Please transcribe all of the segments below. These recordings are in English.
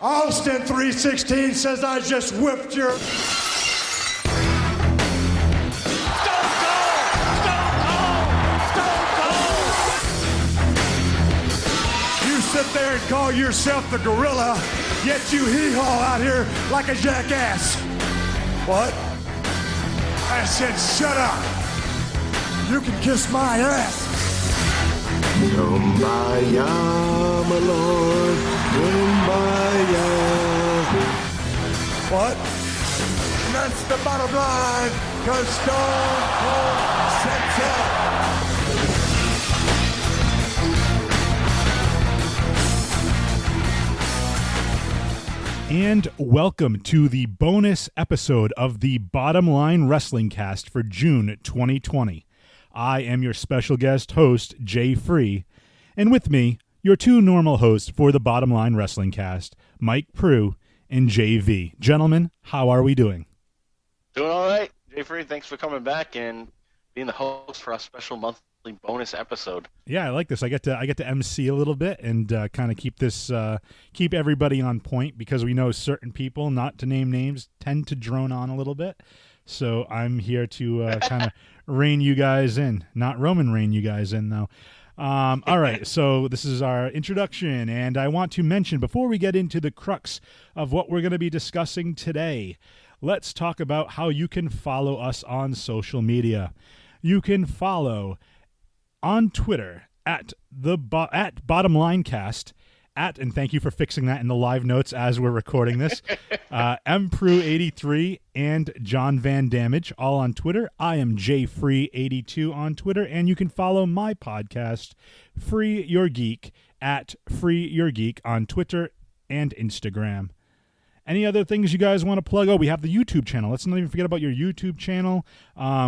Austin 316 says I just whipped your... Sit there and call yourself the gorilla, yet you hee-haw out here like a jackass. What? I said shut up. You can kiss my ass. Kumbaya, my lord, kumbaya. What? And that's the bottom line, 'cause Stone Cold said so. And welcome to the bonus episode of the Bottom Line Wrestling Cast for June 2020. I am your special guest host, Jay Free, and with me, your two normal hosts for the Bottom Line Wrestling Cast, Mike Prue and JV. Gentlemen, how are we doing? Doing all right, Jay Free. Thanks for coming back and being the host for our special monthly bonus episode. Yeah, I like this. I get to MC a little bit and kind of keep everybody on point, because we know certain people, not to name names, tend to drone on a little bit. So I'm here to kind of rein you guys in, not Roman rein you guys in though. All right, so this is our introduction, and I want to mention before we get into the crux of what we're going to be discussing today, let's talk about how you can follow us on social media. You can follow on Twitter at BottomLinecast, and thank you for fixing that in the live notes as we're recording this, MPrew83 and John Van Damage, all on Twitter. I am JFree82 on Twitter, and you can follow my podcast, Free Your Geek, at Free Your Geek on Twitter and Instagram. Any other things you guys want to plug? Oh, we have the YouTube channel. Let's not even forget about your YouTube channel.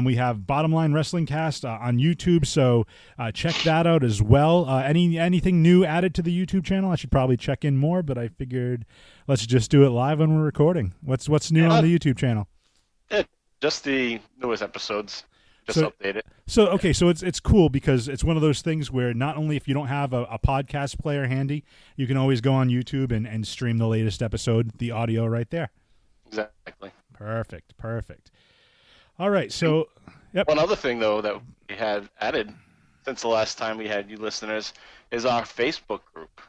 We have Bottom Line Wrestling Cast on YouTube, so check that out as well. Anything new added to the YouTube channel? I should probably check in more, but I figured let's just do it live when we're recording. What's new on the YouTube channel? Just the newest episodes. Just update it. So it's cool because it's one of those things where not only if you don't have a podcast player handy, you can always go on YouTube and stream the latest episode, the audio right there. Exactly. Perfect. All right, so yep. One other thing though that we had added since the last time we had you listeners is our Facebook group.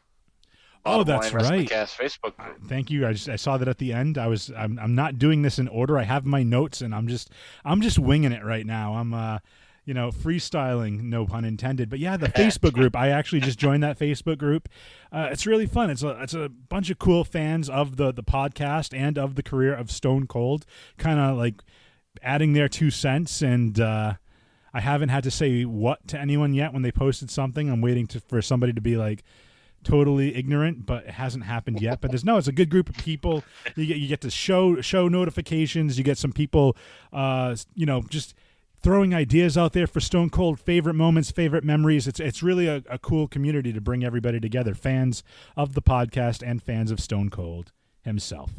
That's right. Facebook group. Thank you. I saw that at the end. I'm not doing this in order. I have my notes and I'm just winging it right now. I'm freestyling, no pun intended. But yeah, the Facebook group. I actually just joined that Facebook group. It's really fun. It's a bunch of cool fans of the podcast and of the career of Stone Cold, kind of like adding their 2 cents. And I haven't had to say what to anyone yet when they posted something. I'm waiting for somebody to be like totally ignorant, but it hasn't happened yet. But it's a good group of people. You get to show notifications. You get some people, just throwing ideas out there for Stone Cold, favorite moments, favorite memories. It's really a cool community to bring everybody together, fans of the podcast and fans of Stone Cold himself.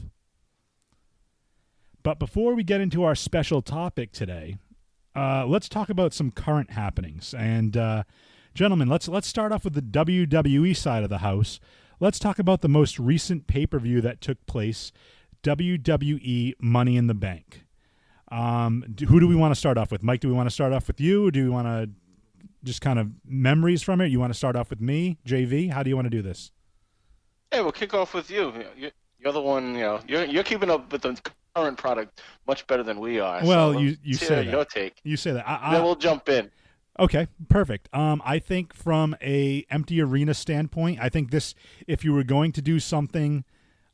But before we get into our special topic today, let's talk about some current happenings. And gentlemen, let's start off with the WWE side of the house. Let's talk about the most recent pay-per-view that took place, WWE Money in the Bank. Who do we want to start off with? Mike, do we want to start off with you? Or do we want to just kind of memories from it? You want to start off with me, JV? How do you want to do this? Hey, we'll kick off with you. You're the one, you're keeping up with the current product much better than we are. Well, so you say that. Your take. You say that. Then we'll jump in. Okay, perfect. I think from a empty arena standpoint, I think this, if you were going to do something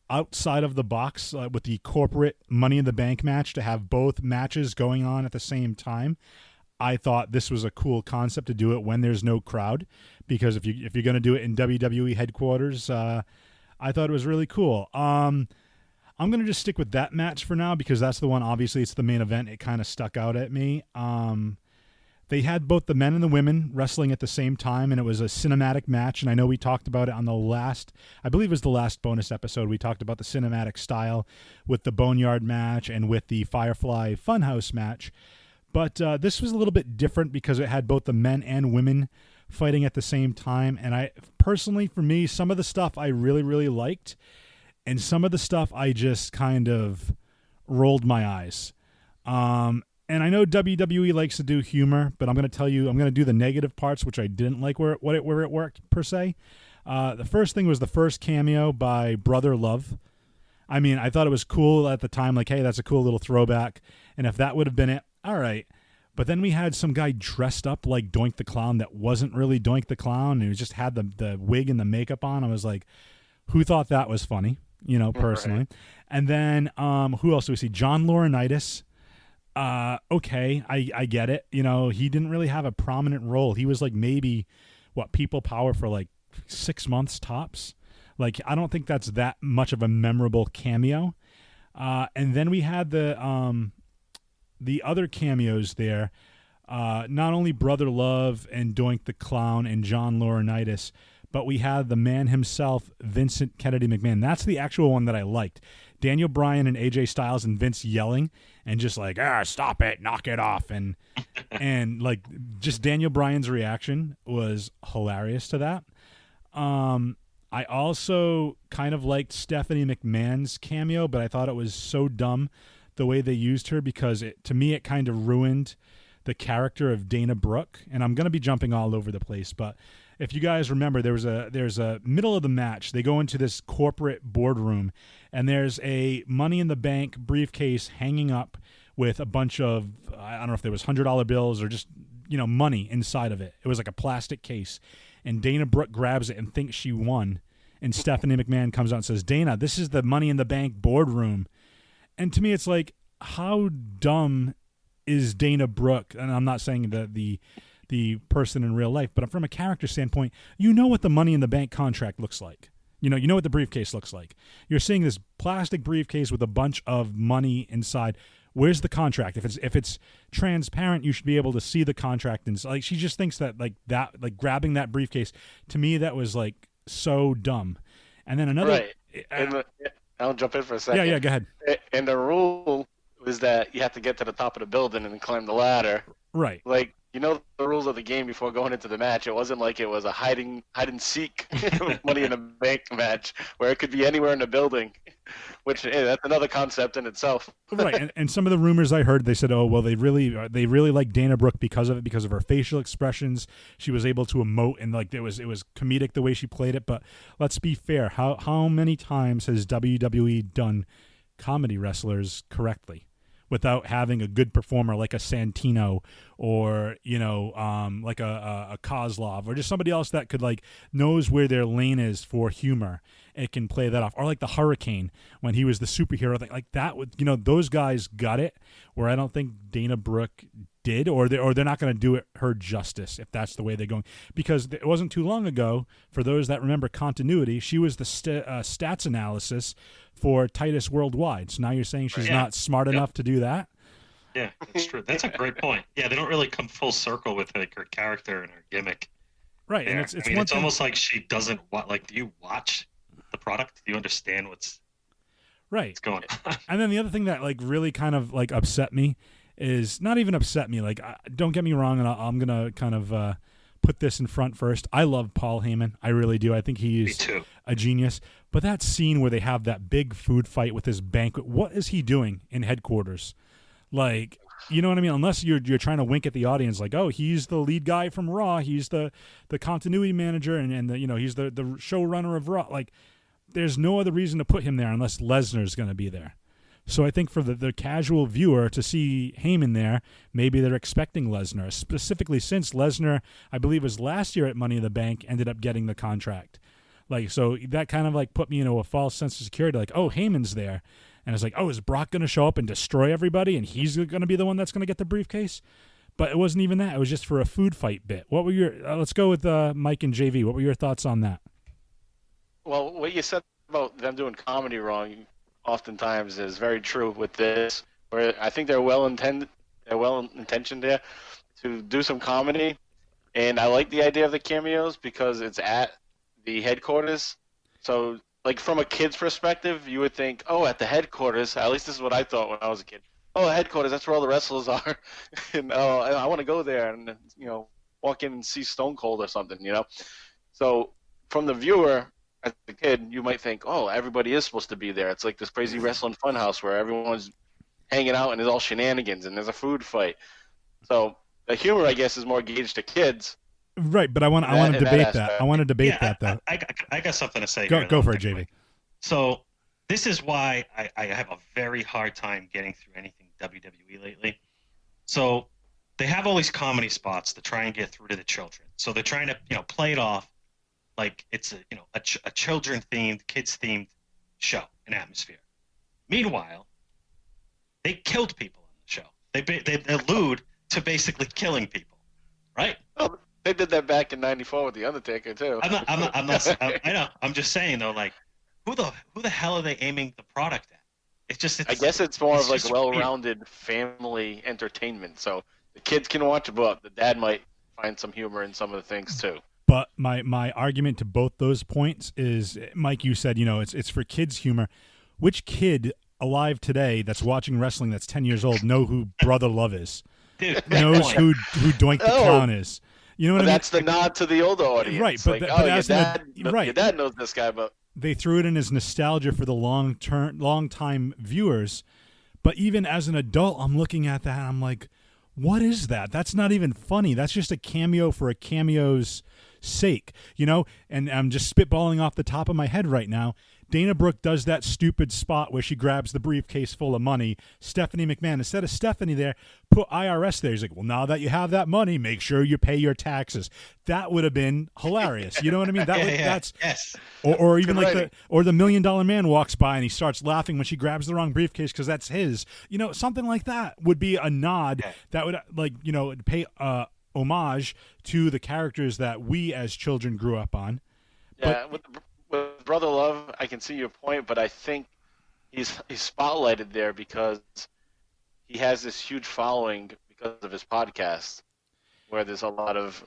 outside of the box with the corporate Money in the Bank match, to have both matches going on at the same time, I thought this was a cool concept to do it when there's no crowd, because if you're going to do it in WWE headquarters, I thought it was really cool. I'm going to just stick with that match for now because that's the one, obviously it's the main event. It kind of stuck out at me. They had both the men and the women wrestling at the same time, and it was a cinematic match. And I know we talked about it on the last, I believe it was the last bonus episode. We talked about the cinematic style with the Boneyard match and with the Firefly Funhouse match. But this was a little bit different because it had both the men and women fighting at the same time. And I personally, for me, some of the stuff I really, really liked. and some of the stuff I just kind of rolled my eyes. And I know WWE likes to do humor, but I'm going to tell you, I'm going to do the negative parts, which I didn't like where it worked per se. The first thing was the first cameo by Brother Love. I mean, I thought it was cool at the time, like, hey, that's a cool little throwback. And if that would have been it, all right. But then we had some guy dressed up like Doink the Clown that wasn't really Doink the Clown, and he just had the wig and the makeup on. I was like, who thought that was funny, personally? Right. And then who else do we see? John Laurinaitis. Okay, I get it. He didn't really have a prominent role. He was like maybe, People Power for like 6 months tops. Like, I don't think that's that much of a memorable cameo. And then we had the other cameos there. Not only Brother Love and Doink the Clown and John Laurinaitis, but we had the man himself, Vincent Kennedy McMahon. That's the actual one that I liked. Daniel Bryan and AJ Styles and Vince yelling and just like, stop it, knock it off. And like just Daniel Bryan's reaction was hilarious to that. I also kind of liked Stephanie McMahon's cameo, but I thought it was so dumb the way they used her, because to me it kind of ruined the character of Dana Brooke. And I'm going to be jumping all over the place, but if you guys remember, there's a middle of the match, they go into this corporate boardroom, and there's a Money in the Bank briefcase hanging up with a bunch of, I don't know if there was $100 bills or just, money inside of it. It was like a plastic case. And Dana Brooke grabs it and thinks she won. And Stephanie McMahon comes out and says, Dana, this is the Money in the Bank boardroom. And to me, it's like, how dumb is Dana Brooke? And I'm not saying that the person in real life, but from a character standpoint, what the Money in the Bank contract looks like. You know what the briefcase looks like. You're seeing this plastic briefcase with a bunch of money inside. Where's the contract? If it's transparent, you should be able to see the contract. And like, she just thinks that grabbing that briefcase, to me, that was like so dumb. And then another, right. I'll jump in for a second. Yeah, go ahead. And the rule was that you have to get to the top of the building and then climb the ladder. Right. Like, the rules of the game before going into the match. It wasn't like it was a hide and seek Money in the Bank match where it could be anywhere in the building, which that's another concept in itself. Right, and some of the rumors I heard, they said, oh well, they really like Dana Brooke because of her facial expressions. She was able to emote, and like it was comedic the way she played it. But let's be fair, how many times has WWE done comedy wrestlers correctly without having a good performer like a Santino or, like a Kozlov or just somebody else that could knows where their lane is for humor and can play that off. Or like the Hurricane when he was the superhero thing. Like that, those guys got it, where I don't think Dana Brooke did, or they're not going to do it her justice if that's the way they're going. Because it wasn't too long ago, for those that remember continuity, she was the stats analysis for Titus Worldwide. So now you're saying she's not smart enough to do that? Yeah, that's true. That's a great point. Yeah, they don't really come full circle with her character and her gimmick. Right, there. And it's almost like she doesn't do you watch the product? Do you understand what's going on? And then the other thing that really kind of upset me is, not even upset me, don't get me wrong, and I'm gonna kind of put this in front first. I love Paul Heyman. I really do. I think he is a genius. But that scene where they have that big food fight with his banquet, what is he doing in headquarters? You know what I mean? Unless you're trying to wink at the audience, oh, he's the lead guy from Raw. He's the continuity manager, and he's the showrunner of Raw. There's no other reason to put him there unless Lesnar's going to be there. So I think for the casual viewer to see Heyman there, maybe they're expecting Lesnar, specifically since Lesnar, I believe, was last year at Money in the Bank, ended up getting the contract. So that kind of put me into a false sense of security. Oh, Heyman's there. And it's oh, is Brock going to show up and destroy everybody, and he's going to be the one that's going to get the briefcase? But it wasn't even that. It was just for a food fight bit. What were your let's go with Mike and JV. What were your thoughts on that? Well, what you said about them doing comedy wrong oftentimes is very true with this, where I think they're well-intentioned there to do some comedy. And I like the idea of the cameos because it's at the headquarters. So from a kid's perspective, you would think, oh, at the headquarters, at least this is what I thought when I was a kid. Oh, headquarters, that's where all the wrestlers are. And I want to go there and, walk in and see Stone Cold or something, So from the viewer, as a kid, you might think, oh, everybody is supposed to be there. It's like this crazy wrestling funhouse where everyone's hanging out and there's all shenanigans and there's a food fight. So the humor, I guess, is more gauged to kids. Right, but I want to debate that. I want to debate that, though. I got something to say. Go for it, JV. So this is why I have a very hard time getting through anything WWE lately. So they have all these comedy spots to try and get through to the children. So they're trying to, play it off like it's a children-themed, kids-themed show and atmosphere. Meanwhile, they killed people on the show. They allude to basically killing people, right? Oh, they did that back in '94 with the Undertaker too. I'm not. I know. I'm just saying though, like, who the hell are they aiming the product at? I guess it's more of like well-rounded family entertainment. So the kids can watch it, but the dad might find some humor in some of the things too. But my argument to both those points is, Mike, you said, it's for kids' humor. Which kid alive today that's watching wrestling that's 10 years old know who Brother Love is? Dude, knows who Doink the Clown is? You know what I mean? That's the nod to the older audience. Right, but your dad knows this guy, but they threw it in as nostalgia for the long-time viewers. But even as an adult, I'm looking at that and I'm like, what is that? That's not even funny. That's just a cameo for a cameo's sake, And I'm just spitballing off the top of my head right now. Dana Brooke does that stupid spot where she grabs the briefcase full of money. Stephanie McMahon, instead of Stephanie there, put IRS there. He's like, well, now that you have that money, make sure you pay your taxes. That would have been hilarious. You know what I mean? That's yes. Or even like the $1 Million Man walks by and he starts laughing when she grabs the wrong briefcase because that's his. Something like that would be a nod that would pay homage to the characters that we as children grew up on. Yeah, with Brother Love, I can see your point, but I think he's spotlighted there because he has this huge following because of his podcast, where there's a lot of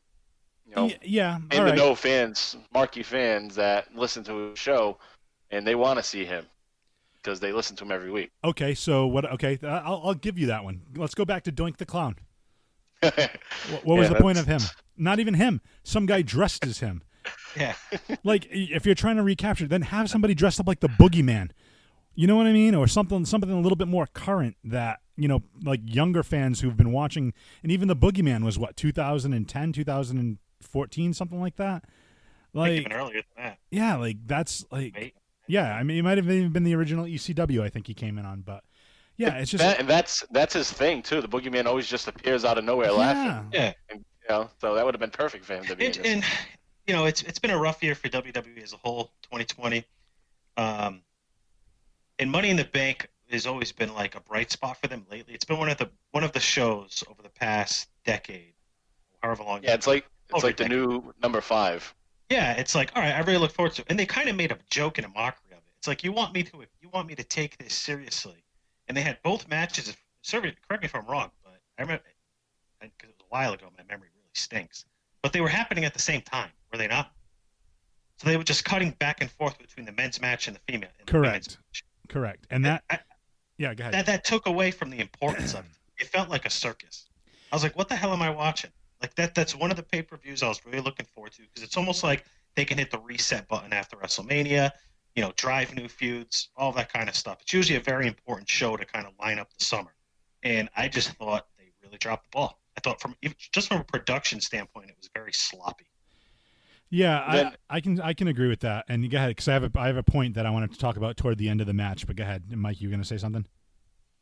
know fans, marquee fans that listen to his show, and they want to see him because they listen to him every week. Okay, so what? Okay, I'll give you that one. Let's go back to Doink the Clown. What was the point of him? Not even him. Some guy dressed as him. Yeah. Like, if you're trying to recapture, then have somebody dressed up like the Boogeyman. You know what I mean? Or something a little bit more current that, like younger fans who've been watching. And even the Boogeyman was, 2010, 2014, something like that? Like, even earlier than that. Yeah, like, that's, like... Yeah, I mean, it might have even been the original ECW I think he came in on, but... Yeah, it's just... And that's his thing, too. The Boogeyman always just appears out of nowhere laughing. Yeah. And, so that would have been perfect for him to be in this. It's been a rough year for WWE as a whole, 2020. And Money in the Bank has always been like a bright spot for them lately. It's been one of the shows over the past decade, however long. Yeah, it's like the new number 5. Yeah, it's like, all right, I really look forward to it. And they kind of made a joke and a mockery of it. It's like, you want me to take this seriously. And they had both matches. Correct me if I'm wrong, but I remember, because it was a while ago, my memory really stinks. But they were happening at the same time, were they not? So they were just cutting back and forth between the men's match and the female. Correct. Correct. And that, go ahead. That took away from the importance of it. It felt like a circus. I was like, what the hell am I watching? Like that's one of the pay-per-views I was really looking forward to because it's almost like they can hit the reset button after WrestleMania. Drive new feuds, all that kind of stuff. It's usually a very important show to kind of line up the summer. And I just thought they really dropped the ball. I thought from a production standpoint, it was very sloppy. Yeah, I can agree with that. And go ahead, because I have a point that I wanted to talk about toward the end of the match. But go ahead, Mike, you were going to say something?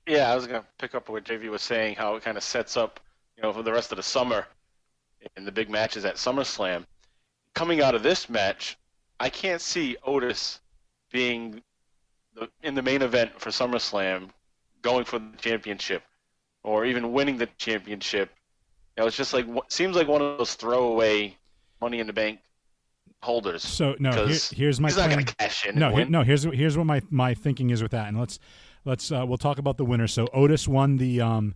Yeah, I was going to pick up what JV was saying, how it kind of sets up, for the rest of the summer and the big matches at SummerSlam. Coming out of this match, I can't see Otis being in the main event for SummerSlam, going for the championship, or even winning the championship. It's just like seems like one of those throwaway Money in the Bank holders. So no, here's my. He's not going to cash in. No, here's what my thinking is with that, and let's we'll talk about the winner. So Otis won the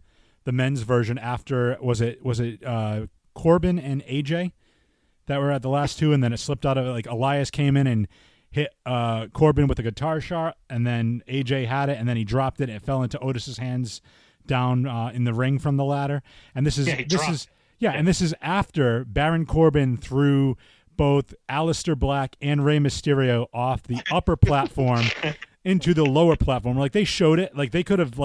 men's version after was it Corbin and AJ that were at the last two, and then it slipped out of it. Like Elias came in and hit Corbin with a guitar shot, and then AJ had it, and then he dropped it, and it fell into Otis's hands down in the ring from the ladder. And this is and this is after Baron Corbin threw both Aleister Black and Rey Mysterio off the upper platform into the lower platform. Like, they showed it. Like, they could have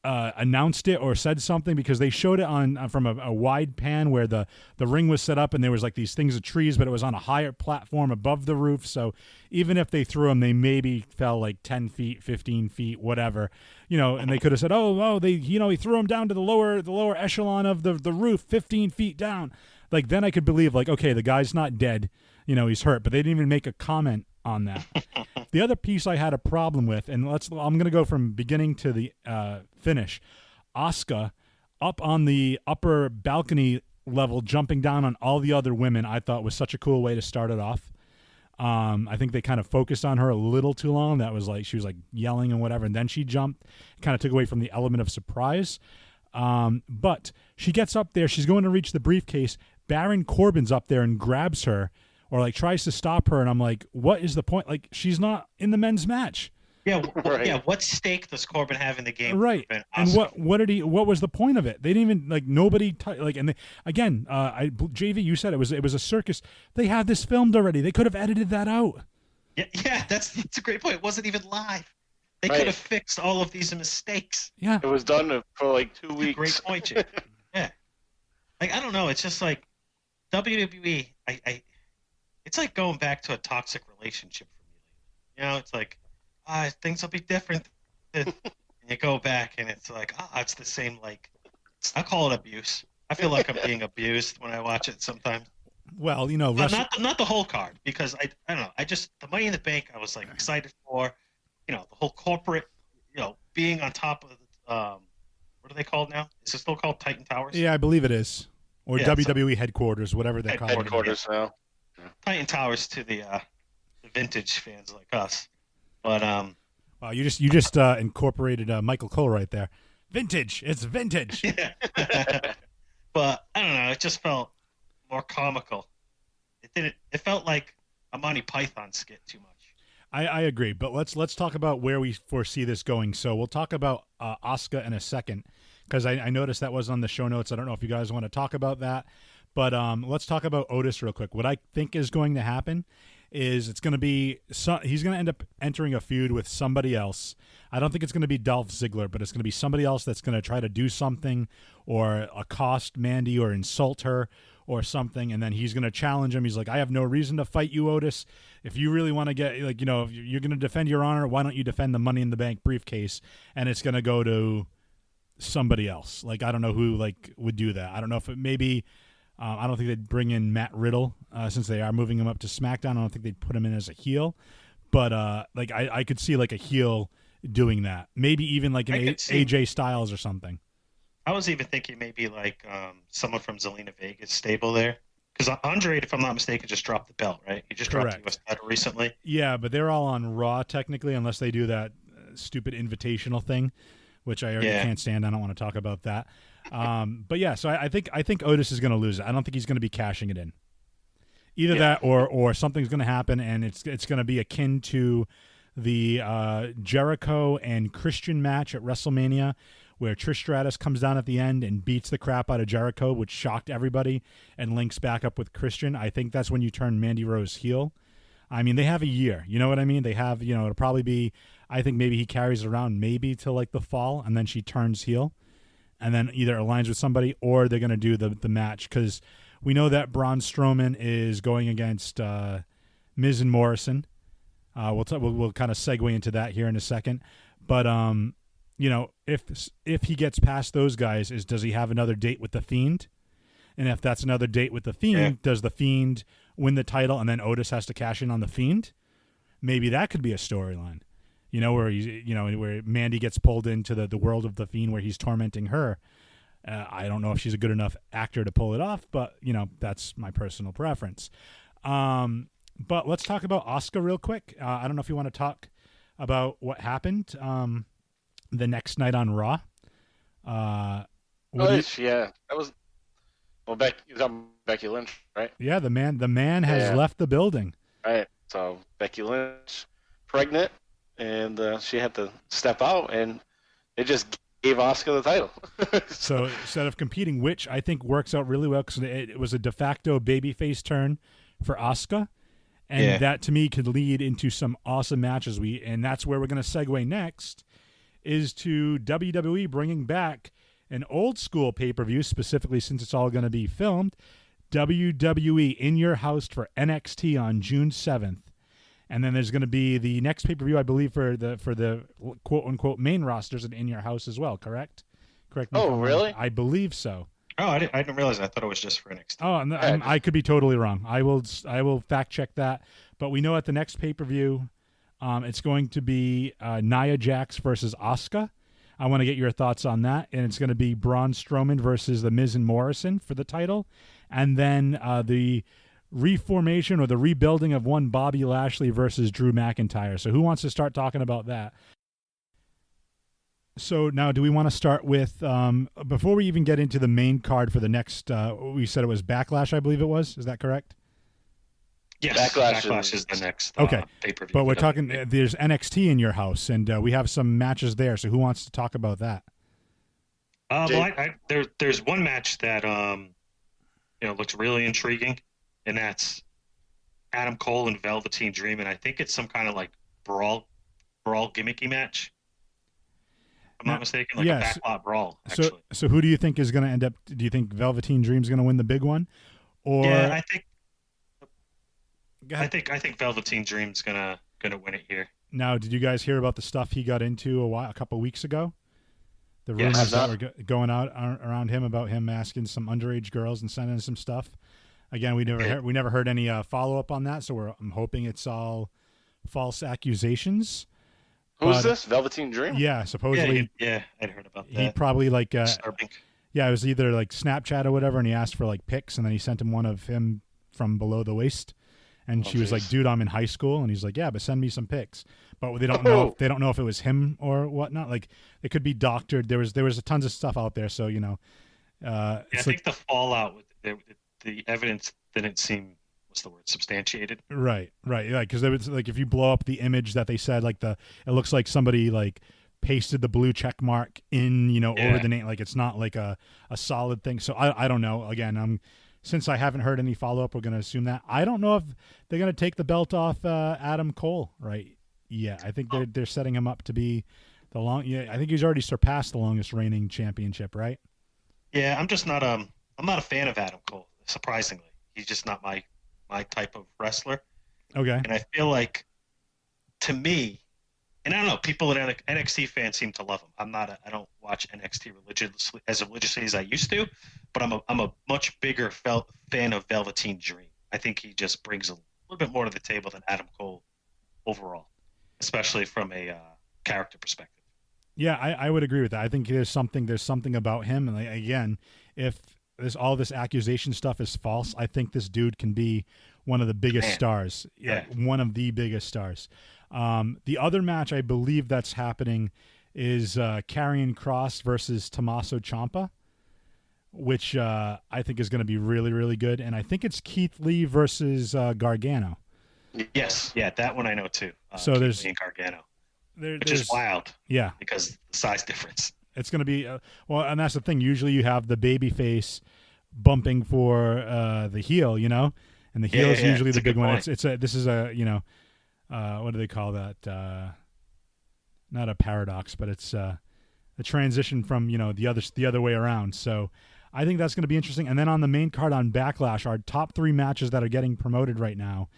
announced it or said something, because they showed it on from a wide pan where the ring was set up, and there was like these things of trees, but it was on a higher platform above the roof. So even if they threw them, they maybe fell like 10 feet, 15 feet, whatever, and they could have said, he threw them down to the lower echelon of the roof, 15 feet down. Like, then I could believe, like, okay, the guy's not dead, he's hurt, but they didn't even make a comment on that. The other piece I had a problem with, and I'm going to go from beginning to the finish. Asuka up on the upper balcony level, jumping down on all the other women, I thought was such a cool way to start it off. I think they kind of focused on her a little too long. That was like, she was like yelling and whatever, and then she jumped, kind of took away from the element of surprise. But she gets up there, she's going to reach the briefcase. Baron Corbin's up there and grabs her, or like tries to stop her, and I'm like, what is the point? Like, she's not in the men's match. Yeah, Right. yeah. What stake does Corbin have in the game? Right. And what was the point of it? They didn't even, like, nobody and they, again, JV, you said it was a circus. They had this filmed already. They could have edited that out. Yeah, that's a great point. It wasn't even live. They Right. could have fixed all of these mistakes. Yeah. It was done for like 2 weeks. Great point, Jim. Yeah. Like, I don't know. It's just like WWE. It's like going back to a toxic relationship for me. It's like, things will be different. And you go back, and it's like, it's the same. Like, I call it abuse. I feel like I'm being abused when I watch it sometimes. Well, But not the whole card, because I don't know. I just, the Money in the Bank, I was like excited for. The whole corporate, being on top of what are they called now? Is it still called Titan Towers? Yeah, I believe it is. Or Yeah, WWE headquarters, whatever they're called. Headquarters now. Titan Towers to the vintage fans like us. But Wow, you just incorporated Michael Cole right there. Vintage. It's vintage. yeah. But I don't know. It just felt more comical. It felt like a Monty Python skit too much. I agree, but let's talk about where we foresee this going. So we'll talk about Asuka in a second, because I noticed that was on the show notes. I don't know if you guys want to talk about that, but let's talk about Otis real quick. What I think is going to happen is it's going to be he's going to end up entering a feud with somebody else. I don't think it's going to be Dolph Ziggler, but it's going to be somebody else that's going to try to do something or accost Mandy or insult her or something, and then he's going to challenge him. He's like, I have no reason to fight you, Otis. If you really want to get, like, if you're going to defend your honor, why don't you defend the Money in the Bank briefcase? And it's going to go to somebody else. Like, I don't know who, like, would do that. I don't know if it maybe, I don't think they'd bring in Matt Riddle, since they are moving him up to SmackDown. I don't think they'd put him in as a heel. But, like, I could see, like, a heel doing that. Maybe even, like, an AJ Styles or something. I was even thinking maybe like someone from Zelina Vega's stable there. Because Andre, if I'm not mistaken, just dropped the belt, right? He just dropped the US title recently. Yeah, but they're all on Raw technically, unless they do that stupid invitational thing, which I already can't stand. I don't want to talk about that. But yeah, so I think Otis is going to lose it. I don't think he's going to be cashing it in. Either that or something's going to happen, and it's going to be akin to the Jericho and Christian match at WrestleMania, where Trish Stratus comes down at the end and beats the crap out of Jericho, which shocked everybody, and links back up with Christian. I think that's when you turn Mandy Rose heel. I mean, they have a year. You know what I mean? They have, it'll probably be, I think maybe he carries it around maybe till like the fall, and then she turns heel, and then either aligns with somebody or they're going to do the match, because we know that Braun Strowman is going against Miz and Morrison. We'll kind of segue into that here in a second. But, if he gets past those guys, does he have another date with The Fiend? And if that's another date with The Fiend, does The Fiend win the title and then Otis has to cash in on The Fiend? Maybe that could be a storyline, where where Mandy gets pulled into the world of The Fiend where he's tormenting her. I don't know if she's a good enough actor to pull it off, but, that's my personal preference. But let's talk about Asuka real quick. I don't know if you want to talk about what happened the next night on Raw. That was Becky Lynch, right? Yeah, the man has left the building. Right. So Becky Lynch, pregnant, and she had to step out, and they just gave Asuka the title. So instead of competing, which I think works out really well, because it was a de facto babyface turn for Asuka. And that to me could lead into some awesome matches. And that's where we're going to segue next, is to WWE bringing back an old school pay-per-view, specifically since it's all going to be filmed. WWE In Your House for NXT on June 7th. And then there's going to be the next pay-per-view, I believe, for the quote-unquote main rosters in your house as well, correct? Correct me if I'm wrong. Really? I believe so. Oh, I didn't realize. I thought it was just for NXT. Oh, I could be totally wrong. I will fact check that. But we know at the next pay-per-view, it's going to be Nia Jax versus Asuka. I want to get your thoughts on that. And it's going to be Braun Strowman versus The Miz and Morrison for the title. And then the reformation or the rebuilding of one Bobby Lashley versus Drew McIntyre. So who wants to start talking about that? So now do we want to start with, before we even get into the main card for the next, we said it was Backlash, I believe it was. Is that correct? Yes, Backlash is the next pay-per-view. But we're talking, there's NXT in your house, and we have some matches there. So who wants to talk about that? There's one match that looks really intriguing, and that's Adam Cole and Velveteen Dream, and I think it's some kind of like brawl gimmicky match. I'm not mistaken, a backlot brawl. Actually. So who do you think is going to end up? Do you think Velveteen Dream's going to win the big one, or I think Velveteen Dream's gonna win it here. Now, did you guys hear about the stuff he got into a couple of weeks ago? The rumors that were going out around him about him asking some underage girls and sending some stuff. Again, we never heard any follow up on that, so I'm hoping it's all false accusations. Who's this? Velveteen Dream? Yeah, supposedly. Yeah, I'd heard about that. He probably it was either like Snapchat or whatever, and he asked for like pics, and then he sent him one of him from below the waist, and she was like, "Dude, I'm in high school," and he's like, "Yeah, but send me some pics." But they don't know. They don't know if it was him or whatnot. Like it could be doctored. There was tons of stuff out there, so I think the fallout with the evidence didn't seem. What's the word? Substantiated. Right. Yeah, because there was like if you blow up the image that they said, like it looks like somebody like pasted the blue check mark in over the name, like it's not like a solid thing. So I don't know. Again, since I haven't heard any follow up, we're going to assume that. I don't know if they're going to take the belt off Adam Cole right. Yeah, I think they're setting him up to be the long. Yeah, I think he's already surpassed the longest reigning championship, right? Yeah, I'm not a fan of Adam Cole. Surprisingly, he's just not my type of wrestler. Okay. And I feel like, to me, and I don't know, people at NXT fans seem to love him. I don't watch NXT religiously as I used to, but I'm a much bigger fan of Velveteen Dream. I think he just brings a little bit more to the table than Adam Cole overall, especially from a character perspective. Yeah, I would agree with that. I think there's something about him, and again, if all this accusation stuff is false, I think this dude can be one of the biggest stars. Yeah, one of the biggest stars. The other match I believe that's happening is Karrion Kross versus Tommaso Ciampa, which I think is going to be really, really good. And I think it's Keith Lee versus Gargano. Yes, that one I know too. So Keith there's Lee and Gargano, which is wild. Yeah, because the size difference. It's going to be and that's the thing. Usually you have the baby face bumping for the heel, and the heel is usually the big one. This is a what do they call that? Not a paradox, but it's a transition from the other way around. So I think that's going to be interesting. And then on the main card on Backlash, our top 3 matches that are getting promoted right now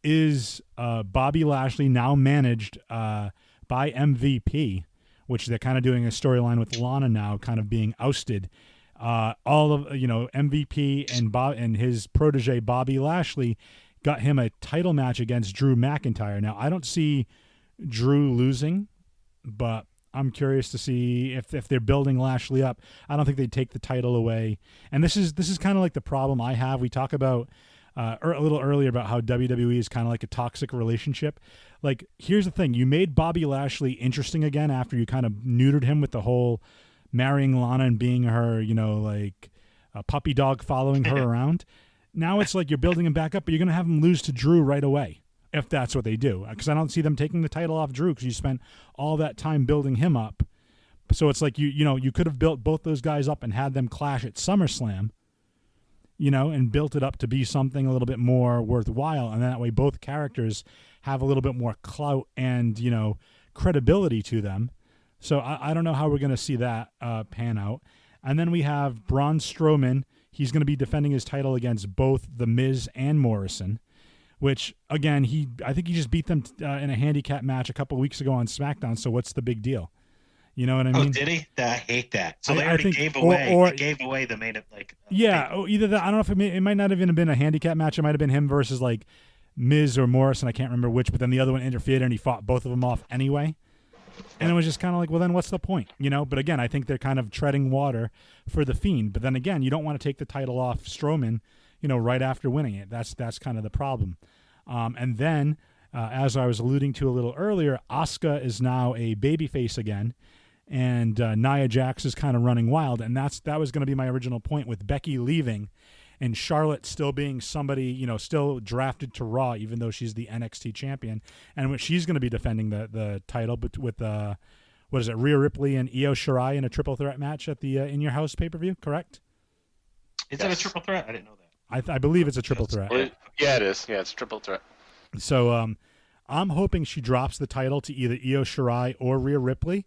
is Bobby Lashley, now managed by MVP, which they're kind of doing a storyline with Lana now, kind of being ousted. All of MVP and his protege Bobby Lashley got him a title match against Drew McIntyre. Now I don't see Drew losing, but I'm curious to see if they're building Lashley up. I don't think they'd take the title away. And this is kind of like the problem I have. We talk about a little earlier about how WWE is kind of like a toxic relationship. Like, here's the thing. You made Bobby Lashley interesting again after you kind of neutered him with the whole marrying Lana and being her, like a puppy dog following her around. Now it's like you're building him back up, but you're going to have him lose to Drew right away if that's what they do. Because I don't see them taking the title off Drew because you spent all that time building him up. So it's like you could have built both those guys up and had them clash at SummerSlam. and built it up to be something a little bit more worthwhile. And that way both characters have a little bit more clout and, credibility to them. So I don't know how we're going to see that pan out. And then we have Braun Strowman. He's going to be defending his title against both The Miz and Morrison, which, again, I think he just beat them in a handicap match a couple weeks ago on SmackDown, so what's the big deal? You know what I mean? Oh, did he? I hate that. So they I already think, gave away. Or, they gave away the main either that. I don't know if it might not have even been a handicap match. It might have been him versus like Miz or Morrison. I can't remember which. But then the other one interfered and he fought both of them off anyway. And it was just kind of like, well, then what's the point? But again, I think they're kind of treading water for The Fiend. But then again, you don't want to take the title off Strowman, right after winning it. That's kind of the problem. And then, as I was alluding to a little earlier, Asuka is now a babyface again. And Nia Jax is kind of running wild, and that was going to be my original point with Becky leaving, and Charlotte still being somebody still drafted to Raw, even though she's the NXT champion, and she's going to be defending the title with what is it, Rhea Ripley and Io Shirai in a triple threat match at the In Your House pay-per-view, correct? Is that a triple threat? I didn't know that. I believe it's a triple threat. Yeah, it is. Yeah, it's a triple threat. So I'm hoping she drops the title to either Io Shirai or Rhea Ripley.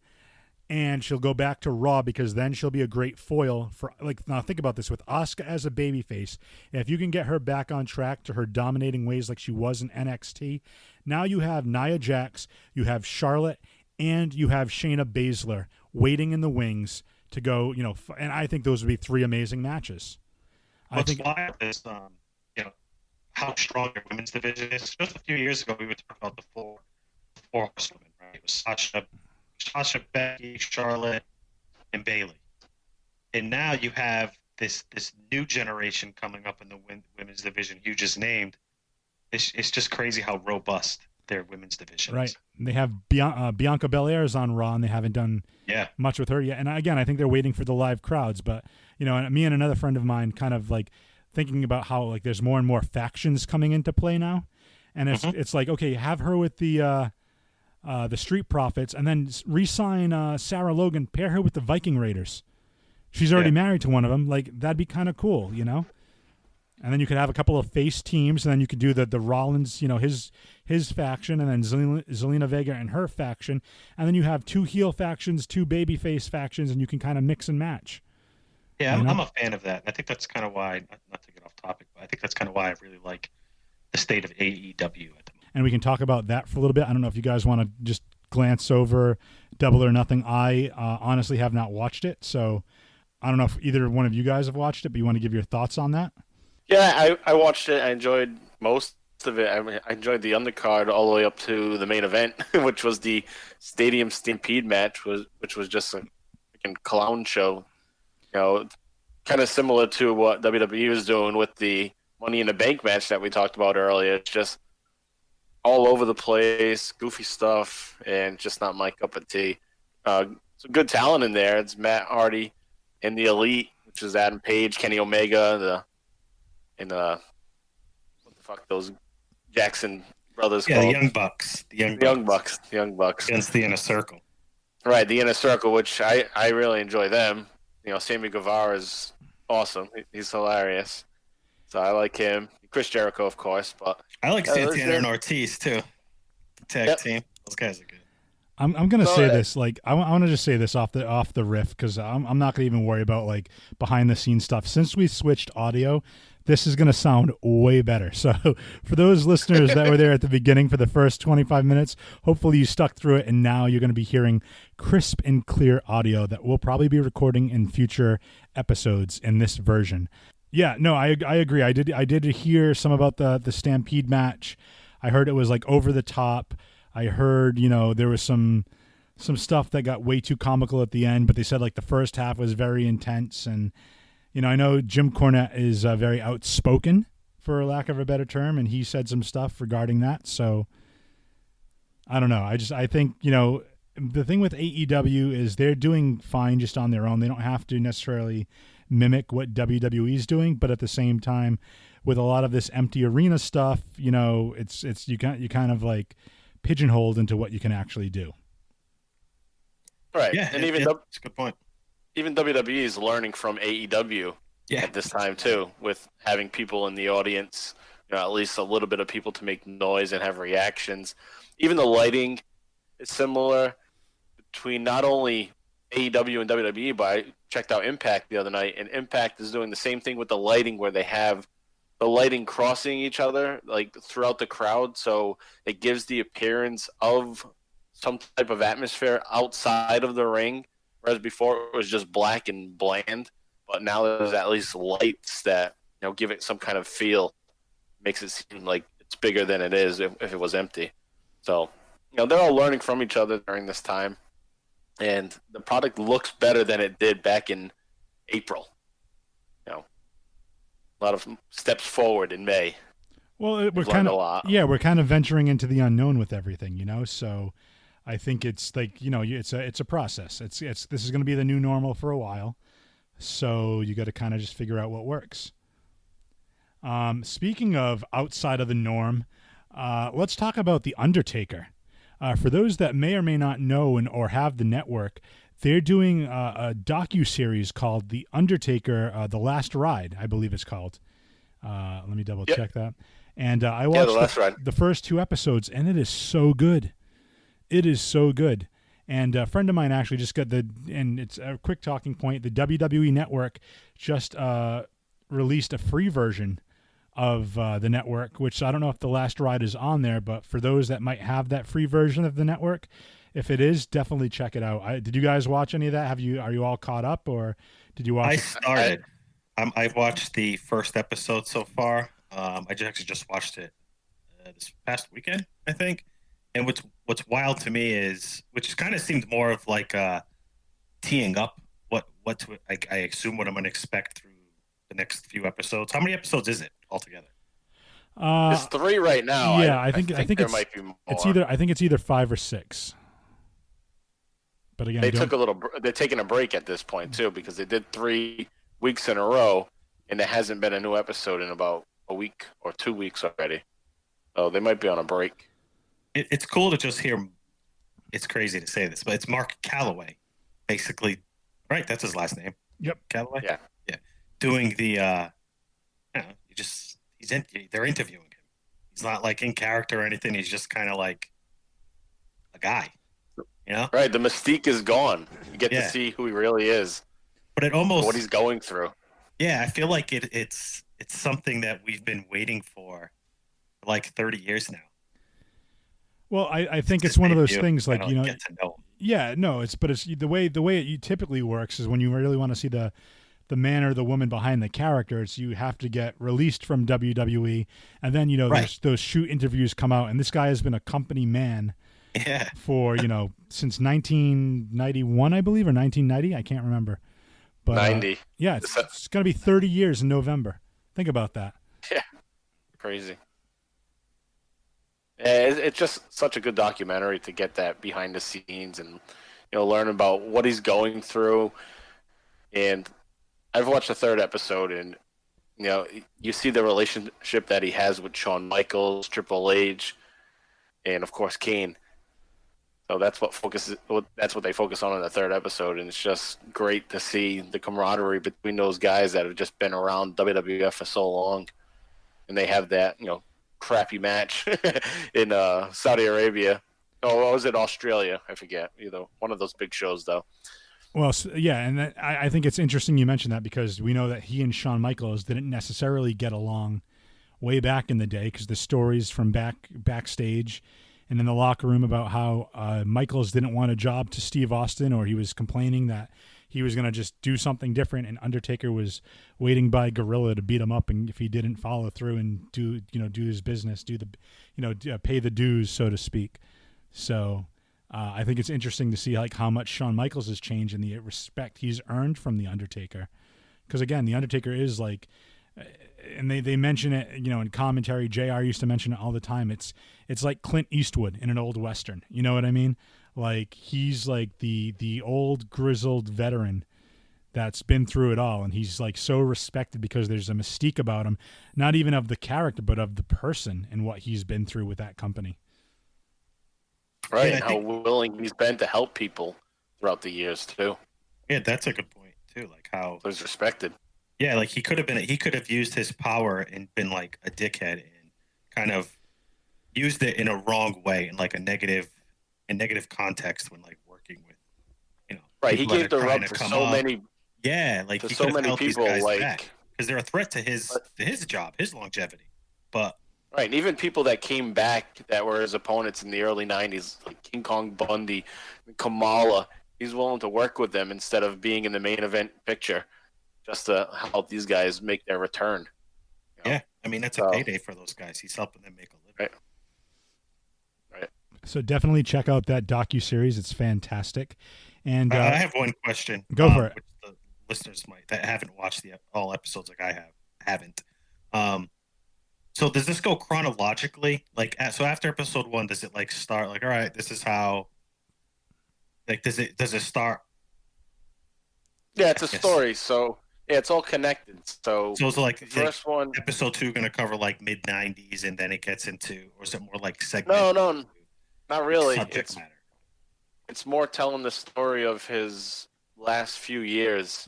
And she'll go back to Raw because then she'll be a great foil for, now think about this, with Asuka as a babyface. If you can get her back on track to her dominating ways like she was in NXT, now you have Nia Jax, you have Charlotte, and you have Shayna Baszler waiting in the wings to go, and I think those would be three amazing matches. What's wild is, how strong your women's division is. Just a few years ago, we were talking about the four horsewomen, right? It was Sasha, Becky, Charlotte, and Bayley. And now you have this new generation coming up in the women's division you just named. It's just crazy how robust their women's division is. Right. They have Bianca Belair's on Raw, and they haven't done much with her yet. And again, I think they're waiting for the live crowds. But, and me and another friend of mine kind of like thinking about how there's more and more factions coming into play now. And it's like, okay, have her with the Street Profits, and then re-sign Sarah Logan, pair her with the Viking Raiders. She's already married to one of them. That'd be kind of cool, And then you could have a couple of face teams, and then you could do the Rollins, his faction, and then Zelina Vega and her faction, and then you have two heel factions, two baby face factions, and you can kind of mix and match. Yeah, I'm a fan of that. I think that's kind of why, not to get off topic, but I think that's kind of why I really like the state of AEW at the moment. And we can talk about that for a little bit. I don't know if you guys want to just glance over Double or Nothing. I honestly have not watched it, so I don't know if either one of you guys have watched it, but you want to give your thoughts on that? Yeah, I watched it. I enjoyed most of it. I enjoyed the undercard all the way up to the main event, which was the Stadium Stampede match, which was just a freaking clown show. Kind of similar to what WWE was doing with the Money in the Bank match that we talked about earlier. It's just all over the place, goofy stuff, and just not my cup of tea. Some good talent in there. It's Matt Hardy and the Elite, which is Adam Page, Kenny Omega, what the fuck those Jackson brothers called? The Young Bucks. The Young Bucks. Against the Inner Circle. Right, the Inner Circle, which I really enjoy them. Sammy Guevara is awesome. He's hilarious. So I like him. Chris Jericho, of course, but I like Santana and Ortiz too. Tag team. Those guys are good. I'm gonna say this. I want to just say this off the riff, because I'm not gonna even worry about behind the scenes stuff. Since we switched audio, this is gonna sound way better. So for those listeners that were there at the beginning for the first 25 minutes, hopefully you stuck through it, and now you're gonna be hearing crisp and clear audio that we'll probably be recording in future episodes in this version. Yeah, no, I agree. I did hear some about the Stampede match. I heard it was over the top. I heard, there was some stuff that got way too comical at the end, but they said the first half was very intense. And, I know Jim Cornette is very outspoken, for lack of a better term, and he said some stuff regarding that. So I don't know. I think, the thing with AEW is they're doing fine just on their own. They don't have to necessarily mimic what WWE is doing, but at the same time, with a lot of this empty arena stuff, it's you kind of pigeonholed into what you can actually do. Right. Yeah, and even that's a good point. Even WWE is learning from AEW at this time too, with having people in the audience, at least a little bit of people to make noise and have reactions. Even the lighting is similar between not only AEW and WWE, but I checked out Impact the other night, and Impact is doing the same thing with the lighting, where they have the lighting crossing each other like throughout the crowd, so it gives the appearance of some type of atmosphere outside of the ring, whereas before it was just black and bland. But now there's at least lights that give it some kind of feel, makes it seem like it's bigger than it is if it was empty. So they're all learning from each other during this time, and the product looks better than it did back in April. A lot of steps forward in May. Well, we're kind of venturing into the unknown with everything, So I think it's like it's a process. It's this is going to be the new normal for a while, so you got to kind of just figure out what works. Speaking of outside of the norm, let's talk about the Undertaker. For those that may or may not know or have the network, they're doing a docu-series called The Undertaker, The Last Ride, I believe it's called. Let me double check that. And I watched the first 2 episodes, and it is so good. It is so good. And a friend of mine actually just got and it's a quick talking point, the WWE Network just released a free version of the network, which I don't know if The Last Ride is on there, but for those that might have that free version of the network, if it is, definitely check it out. Did you guys watch any of that? Are you all caught up, or did you watch? I started. I've watched the first episode so far. I just watched it this past weekend, I think. And what's wild to me is, which kind of seemed more of like teeing up what to I assume what I'm going to expect through the next few episodes. How many episodes is it altogether? It's 3 right now. Yeah, I think there might be more. I think it's either 5 or 6. But again, they're taking a break at this point too, because they did 3 weeks in a row, and there hasn't been a new episode in about a week or 2 weeks already. So they might be on a break. It's cool to just hear. It's crazy to say this, but it's Mark Calloway, basically, right? That's his last name. Yep, Calloway. Yeah. Doing the, they're interviewing him. He's not like in character or anything. He's just kind of like a guy. Right, the mystique is gone. You get to see who he really is. But it almost what he's going through. Yeah, I feel like it's something that we've been waiting for like 30 years now. Well, I think it's one of those things like, get to know him. Yeah, no, it's the way it typically works is when you really want to see the man or the woman behind the character, you have to get released from WWE, and then those shoot interviews come out, and this guy has been a company man for since 1991, I believe, or 1990, I can't remember. But 90. Yeah, it's going to be 30 years in November. Think about that. Yeah, crazy. Yeah, it's just such a good documentary to get that behind the scenes and learn about what he's going through. And I've watched the 3rd episode, and you see the relationship that he has with Shawn Michaels, Triple H, and of course Kane. So that's what they focus on in the 3rd episode, and it's just great to see the camaraderie between those guys that have just been around WWF for so long, and they have that crappy match in Saudi Arabia. Oh, what was it? Australia? I forget. One of those big shows, though. Well, yeah, and I think it's interesting you mentioned that, because we know that he and Shawn Michaels didn't necessarily get along way back in the day, because the stories from backstage and in the locker room about how Michaels didn't want a job to Steve Austin, or he was complaining that he was going to just do something different, and Undertaker was waiting by gorilla to beat him up, and if he didn't follow through and do his business, pay the dues, so to speak. So I think it's interesting to see like how much Shawn Michaels has changed in the respect he's earned from the Undertaker, because again, the Undertaker is like, and they mention it, in commentary. JR used to mention it all the time. It's like Clint Eastwood in an old Western. You know what I mean? Like, he's like the old grizzled veteran that's been through it all, and he's like so respected because there's a mystique about him, not even of the character, but of the person and what he's been through with that company. Right, and how willing he's been to help people throughout the years too. Yeah, that's a good point too. Like how he's respected. Yeah, like he could have used his power and been like a dickhead and kind of used it in a wrong way, in like a negative context when like working with, Right. He people that gave are the trying rub to to come so up. many Yeah, like to he so could have many held these people, guys like, back because they're a threat to his job, his longevity. But right, and even people that came back that were his opponents in the early '90s, like King Kong Bundy, Kamala, he's willing to work with them instead of being in the main event picture, just to help these guys make their return. yeah, I mean that's a payday for those guys. He's helping them make a living. Right. So definitely check out that docu-series. It's fantastic. And I have one question. Go for it. Which the listeners that haven't watched all episodes like I haven't. So does this go chronologically? Like, so after episode 1, does it like start like, all right, this is how? Like, does it start? Yeah, it's a story, so yeah, it's all connected. So it's like the first one, episode 2, going to cover like mid '90s, and then it gets into, or is it more like segment? No, not really. Subject matter. It's more telling the story of his last few years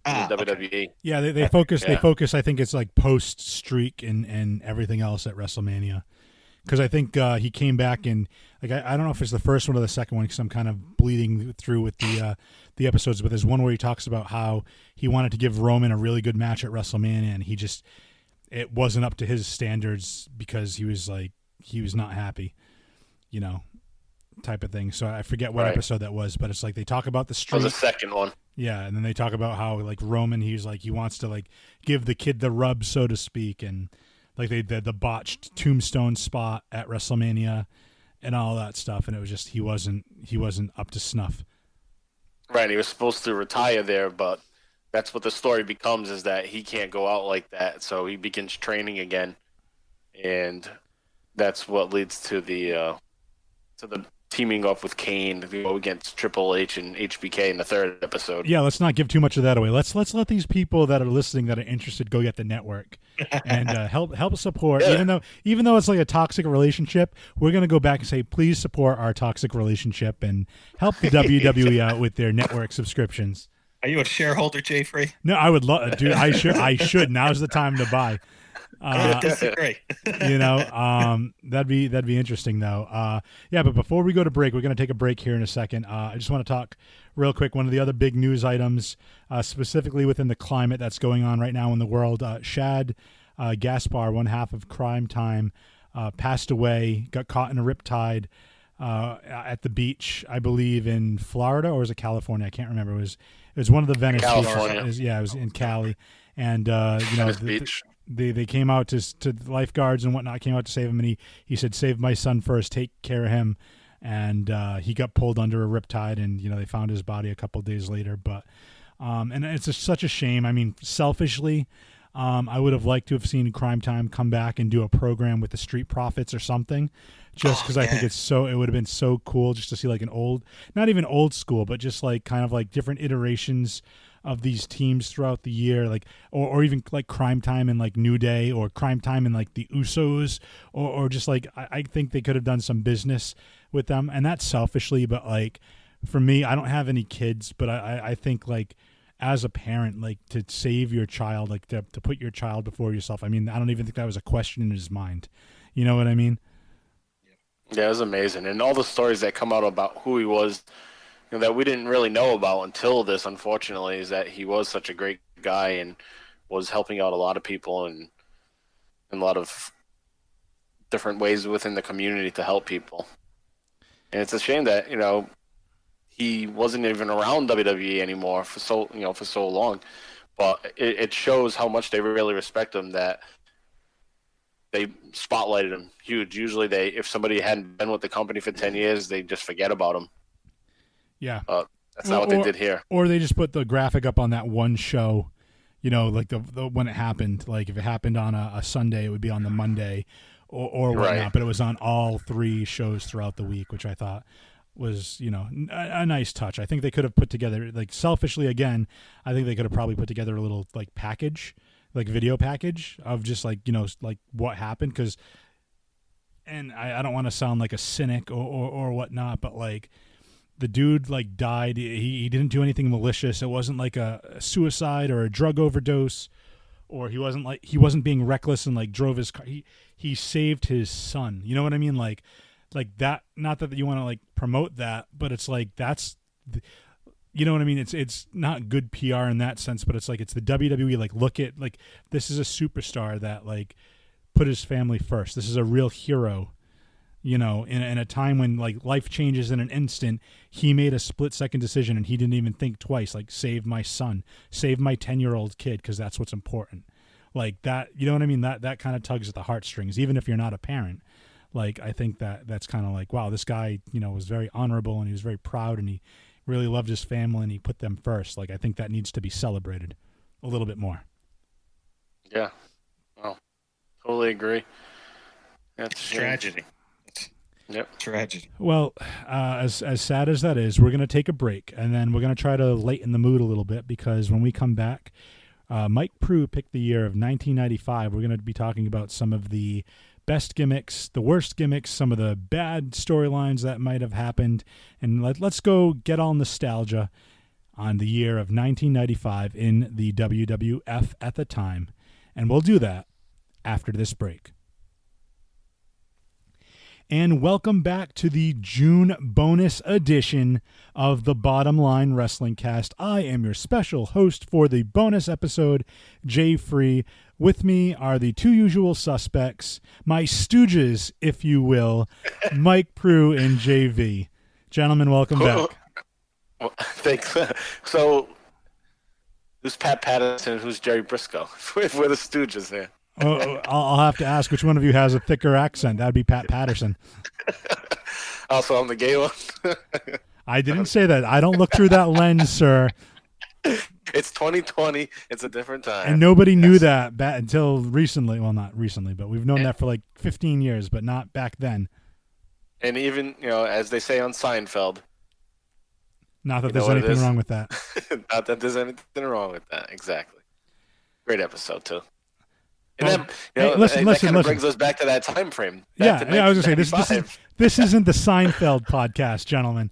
in the WWE. Okay. Yeah, they focus. Yeah. They focus. I think it's like post streak and everything else at WrestleMania, because I think he came back and like I don't know if it's the first one or the second one because I'm kind of bleeding through with the episodes. But there's one where he talks about how he wanted to give Roman a really good match at WrestleMania, and it wasn't up to his standards because he was not happy, type of thing. So I forget what episode that was, but it's like they talk about the streak. That was the second one. Yeah, and then they talk about how like Roman, he wants to like give the kid the rub, so to speak, and like they did the botched tombstone spot at WrestleMania and all that stuff, and it was just he wasn't up to snuff. Right, he was supposed to retire there, but that's what the story becomes, is that he can't go out like that, so he begins training again, and that's what leads to the teaming up with Kane to go against Triple H and HBK in the third episode. Yeah, let's not give too much of that away. Let's let these people that are listening that are interested go get the network and help support. Yeah. Even though it's like a toxic relationship, we're gonna go back and say please support our toxic relationship and help the WWE out with their network subscriptions. Are you a shareholder, Jay Free? No, I would love, dude. I should. Now's the time to buy. Disagree. That'd be interesting though. Yeah, but before we go to break, we're going to take a break here in a second. I just want to talk real quick. One of the other big news items, specifically within the climate that's going on right now in the world. Shad Gaspard, one half of Crime Time, passed away. Got caught in a riptide at the beach, I believe in Florida, or was it California? I can't remember. It was one of the Venice California. beaches. It was in Cali, and Beach. They came out to lifeguards and whatnot, came out to save him, and he said, "Save my son first, take care of him." And he got pulled under a riptide, and they found his body a couple days later. But and it's such a shame. I mean, selfishly, I would have liked to have seen Crime Time come back and do a program with the Street Profits or something, just because I think it would have been so cool just to see like an old, not even old school, but just like kind of like different iterations of these teams throughout the year, like or even like Crime Time and like New Day, or Crime Time and like the Usos, or just like I think they could have done some business with them, and that's selfishly. But like for me, I don't have any kids, but I think like as a parent, like to save your child, like to put your child before yourself. I mean, I don't even think that was a question in his mind. You know what I mean? Yeah, it was amazing, and all the stories that come out about who he was, that we didn't really know about until this, unfortunately, is that he was such a great guy and was helping out a lot of people and in a lot of different ways within the community to help people. And it's a shame that, he wasn't even around WWE anymore for so long. But it shows how much they really respect him, that they spotlighted him huge. Usually if somebody hadn't been with the company for 10 years, they just forget about him. Yeah. That's not what they did here. Or they just put the graphic up on that one show, like the when it happened. Like if it happened on a Sunday, it would be on the Monday or whatnot. Right. But it was on all 3 shows throughout the week, which I thought was, a nice touch. I think they could have put together, like selfishly again, I think they could have probably put together a little like package, like video package of just like, like what happened. And I don't want to sound like a cynic or whatnot, but like, the dude like died. He didn't do anything malicious. It wasn't like a suicide or a drug overdose, or he wasn't being reckless and like drove his car. He saved his son. You know what I mean? Like that. Not that you want to like promote that, but it's like you know what I mean? It's not good PR in that sense, but it's like it's the WWE. Like, look at like this is a superstar that like put his family first. This is a real hero. You know, in a time when like life changes in an instant, he made a split-second decision and he didn't even think twice. Like, save my son, save my 10-year-old kid, because that's what's important. Like that, you know what I mean? That kind of tugs at the heartstrings, even if you're not a parent. Like, I think that's kind of like, wow, this guy, you know, was very honorable and he was very proud and he really loved his family and he put them first. Like, I think that needs to be celebrated a little bit more. Yeah, well, totally agree. That's tragedy. Yep. Tragedy. Well, as sad as that is, we're going to take a break, and then we're going to try to lighten the mood a little bit, because when we come back, Mike Prue picked the year of 1995. We're going to be talking about some of the best gimmicks, the worst gimmicks, some of the bad storylines that might have happened, and let's go get all nostalgia on the year of 1995 in the WWF at the time, and we'll do that after this break. And welcome back to the June bonus edition of the Bottom Line Wrestling Cast. I am your special host for the bonus episode, Jay Free. With me are the two usual suspects, my stooges, if you will, Mike Prue and JV. Gentlemen, welcome back. Well, thanks. So, who's Pat Patterson and who's Jerry Briscoe? We're the Stooges here. I'll have to ask which one of you has a thicker accent. That'd be Pat Patterson. Also, I'm the gay one. I didn't say that. I don't look through that lens, sir. It's 2020. It's a different time. And nobody knew that until recently. Well, not recently, but we've known that for like 15 years, but not back then. And even, you know, as they say on Seinfeld. Not that there's anything wrong with that. Not that there's anything wrong with that. Exactly. Great episode, too. And then, you know, listen. Brings us back to that time frame. Yeah, I was going to say, this isn't the Seinfeld podcast, gentlemen.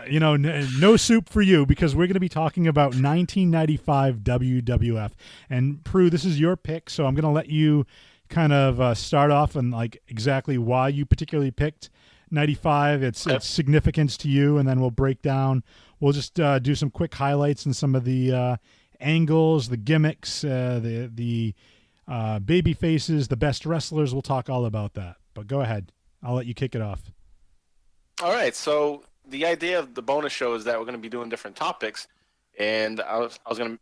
You know, no soup for you, because we're going to be talking about 1995 WWF. And Prue, this is your pick, so I'm going to let you kind of start off and like exactly why you particularly picked 95, its significance to you, and then we'll break down. We'll just do some quick highlights and some of the angles, the gimmicks, the baby faces, the best wrestlers. We'll talk all about that. But go ahead. I'll let you kick it off. All right. So the idea of the bonus show is that we're going to be doing different topics, and I was going to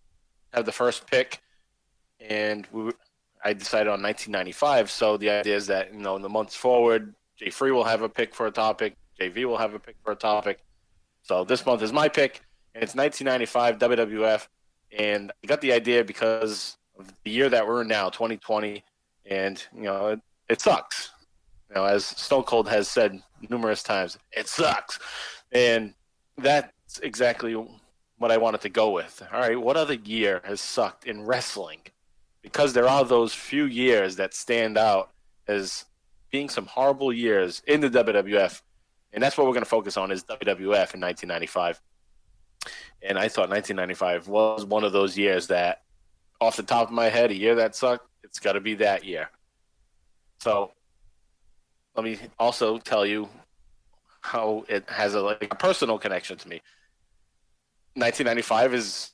have the first pick, and I decided on 1995. So the idea is that, you know, in the months forward, Jay Free will have a pick for a topic, JV will have a pick for a topic. So this month is my pick, and it's 1995 WWF, and I got the idea because of the year that we're in now, 2020, and, you know, it sucks. You know, as Stone Cold has said numerous times, it sucks. And that's exactly what I wanted to go with. All right, what other year has sucked in wrestling? Because there are those few years that stand out as being some horrible years in the WWF. And that's what we're going to focus on, is WWF in 1995. And I thought 1995 was one of those years that, off the top of my head, a year that sucked, it's got to be that year. So let me also tell you how it has a personal connection to me. 1995 is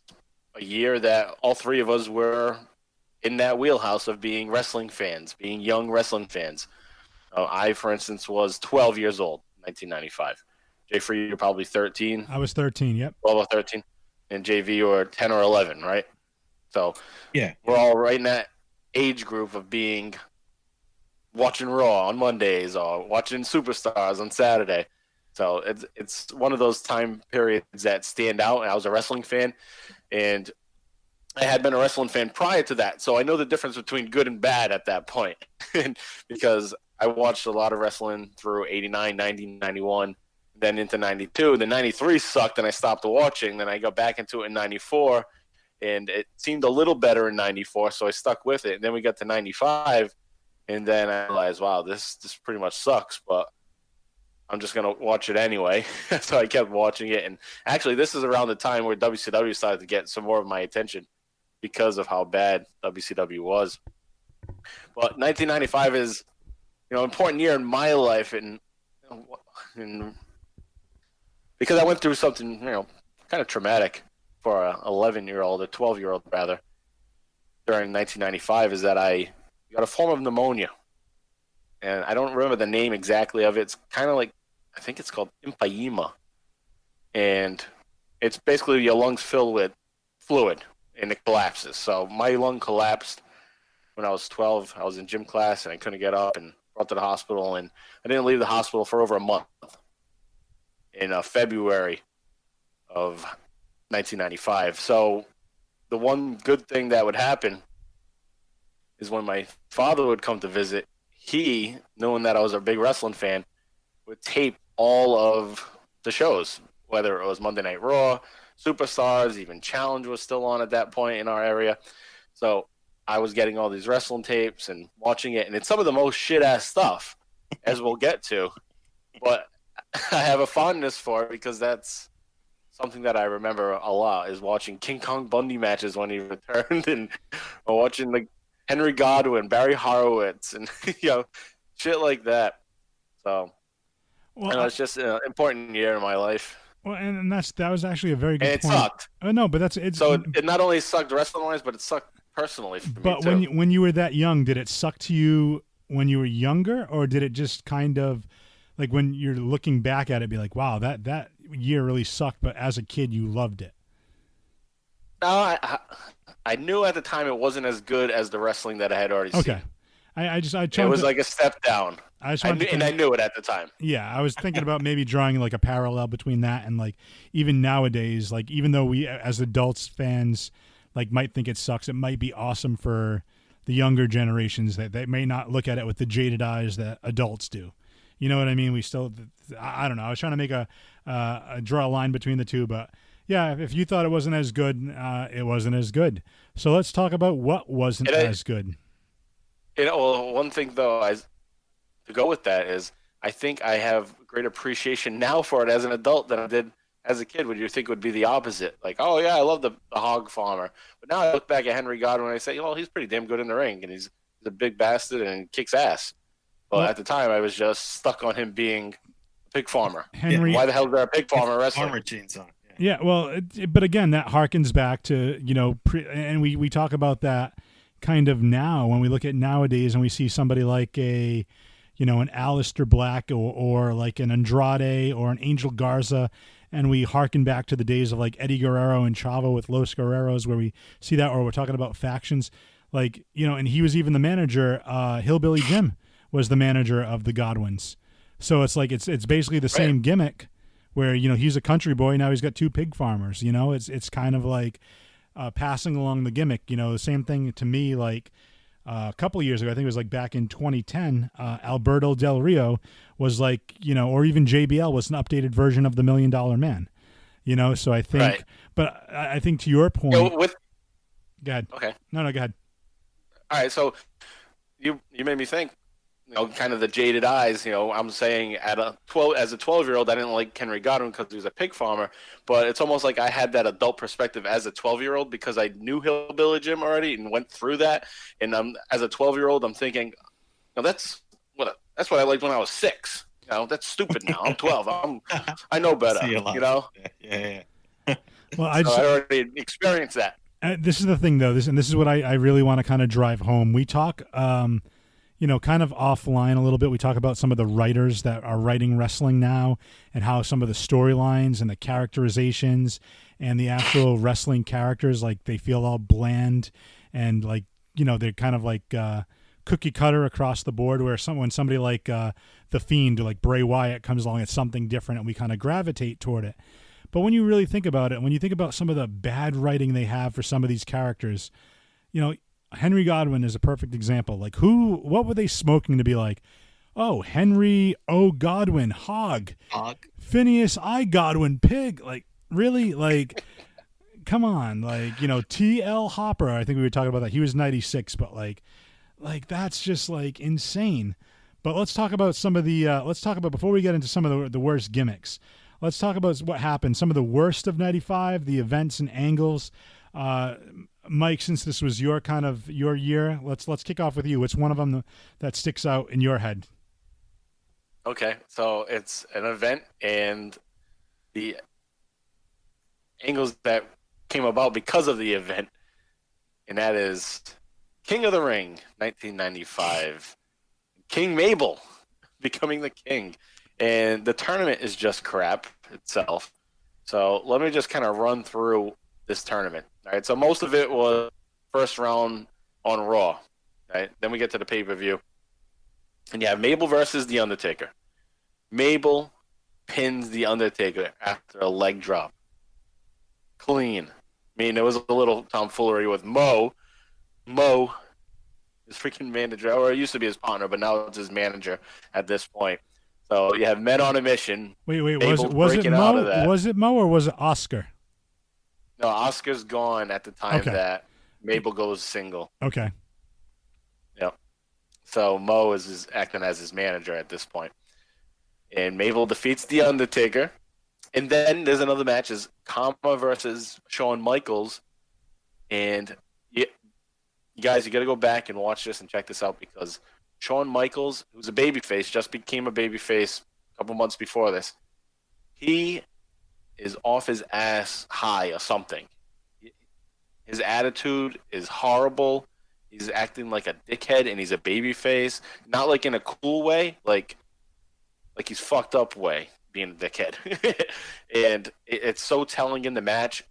a year that all three of us were in that wheelhouse of being wrestling fans, being young wrestling fans. I, for instance, was 12 years old in 1995. Jay Free, you're probably 13. I was 13, yep. 12 or 13. And JV, you were 10 or 11, right? So yeah, we're all right in that age group of being watching Raw on Mondays or watching Superstars on Saturday. So it's one of those time periods that stand out. I was a wrestling fan, and I had been a wrestling fan prior to that. So I know the difference between good and bad at that point. Because I watched a lot of wrestling through 89, 90, 91, then into 92. Then 93 sucked, and I stopped watching. Then I got back into it in 94. And it seemed a little better in 94, so I stuck with it. And then we got to 95, and then I realized, wow, this pretty much sucks. But I'm just going to watch it anyway. So I kept watching it. And actually, this is around the time where WCW started to get some more of my attention because of how bad WCW was. But 1995 is, an important year in my life. And because I went through something, kind of traumatic for a 11-year-old, a 12-year-old rather, during 1995, is that I got a form of pneumonia. And I don't remember the name exactly of it. It's kind of like, I think it's called empyema. And it's basically your lungs filled with fluid, and it collapses. So my lung collapsed when I was 12. I was in gym class, and I couldn't get up and brought to the hospital. And I didn't leave the hospital for over a month. In February of 1995. So the one good thing that would happen is when my father would come to visit, he, knowing that I was a big wrestling fan, would tape all of the shows, whether it was Monday Night Raw, Superstars, even Challenge was still on at that point in our area. So I was getting all these wrestling tapes and watching it, and it's some of the most shit-ass stuff, as we'll get to. But I have a fondness for it because that's something that I remember a lot, is watching King Kong Bundy matches when he returned, and watching like Henry Godwin, Barry Horowitz, and shit like that. So it's just an important year in my life. Well, and that was actually a very good and it point. Sucked. Oh no, but it's so it not only sucked wrestling wise, but it sucked personally for but me too. when you were that young, did it suck to you when you were younger, or did it just kind of like when you're looking back at it, be like, wow, that year really sucked, but as a kid, you loved it? No, I knew at the time it wasn't as good as the wrestling that I had already seen. Okay. It was like a step down. I knew it at the time. Yeah, I was thinking about maybe drawing like a parallel between that and like even nowadays, like even though we as adults fans like might think it sucks, it might be awesome for the younger generations that they may not look at it with the jaded eyes that adults do. You know what I mean? We still, I don't know. I was trying to make draw a line between the two, but yeah, if you thought it wasn't as good, it wasn't as good. So let's talk about what wasn't as good. Well, one thing though, to go with that is I think I have great appreciation now for it as an adult than I did as a kid. Would you think would be the opposite? Like, oh yeah, I love the hog farmer, but now I look back at Henry Godwin and I say, he's pretty damn good in the ring, and he's a big bastard and kicks ass. But at the time, I was just stuck on him being a pig farmer. Henry, why the hell is there a pig farmer wrestling? Farmer jeans on. Yeah, well, but again, that harkens back to, and we talk about that kind of now when we look at nowadays and we see somebody like an Aleister Black or like an Andrade or an Angel Garza, and we harken back to the days of like Eddie Guerrero and Chavo with Los Guerreros, where we see that, or we're talking about factions, like, and he was even the manager, Hillbilly Jim was the manager of the Godwins. So it's like, it's basically the same gimmick where, he's a country boy. Now he's got two pig farmers, it's kind of like passing along the gimmick, the same thing to me, like a couple of years ago, I think it was like back in 2010, Alberto Del Rio was like, or even JBL was an updated version of the $1 Million Man, so I think, but I think to your point, go ahead. Okay. No, go ahead. All right. So you made me think, kind of the jaded eyes, I'm saying as a 12-year-old, I didn't like Henry Godwin because he was a pig farmer, but it's almost like I had that adult perspective as a 12-year-old because I knew Hillbilly Jim already and went through that. And as a 12-year-old, I'm thinking, that's what I liked when I was 6. That's stupid now. I'm 12. I know better. Yeah. Well, I already experienced that. This is the thing, though. This is what I really want to kind of drive home. We talk, kind of offline a little bit. We talk about some of the writers that are writing wrestling now and how some of the storylines and the characterizations and the actual wrestling characters, like they feel all bland and like, they're kind of like cookie cutter across the board, where when somebody like The Fiend or like Bray Wyatt comes along, it's something different and we kind of gravitate toward it. But when you really think about it, when you think about some of the bad writing they have for some of these characters, Henry Godwin is a perfect example. Like what were they smoking to be like, oh, Henry O. Godwin, hog. Phineas I. Godwin, pig. Like, really? Like, come on. Like, T.L. Hopper, I think we were talking about that. He was 96, but like that's just like insane. But let's talk about some of the. Before we get into some of the worst gimmicks. Let's talk about what happened. Some of the worst of '95, the events and angles. Mike, since this was your year, let's kick off with you. What's one of them that sticks out in your head? Okay, so it's an event and the angles that came about because of the event, and that is King of the Ring, 1995. King Mabel becoming the king. And the tournament is just crap itself. So let me just kind of run through this tournament. All right, so most of it was first round on Raw. Right? Then we get to the pay-per-view. And you have Mabel versus The Undertaker. Mabel pins The Undertaker after a leg drop. Clean. I mean, there was a little tomfoolery with Mo. Mo, his freaking manager, or it used to be his partner, but now it's his manager at this point. So you have Men on a Mission. Wait, was it Mo? Was it Mo or was it Oscar? No, Oscar's gone at the time that Mabel goes single. Okay. Yep. So Mo is acting as his manager at this point. And Mabel defeats The Undertaker. And then there's another match, is Kama versus Shawn Michaels. And you guys, you got to go back and watch this and check this out, because Shawn Michaels, who's a babyface, just became a babyface a couple months before this. He is off his ass high or something. His attitude is horrible. He's acting like a dickhead, and he's a babyface. Not like in a cool way, like he's fucked up way, being a dickhead. And it's so telling in the match.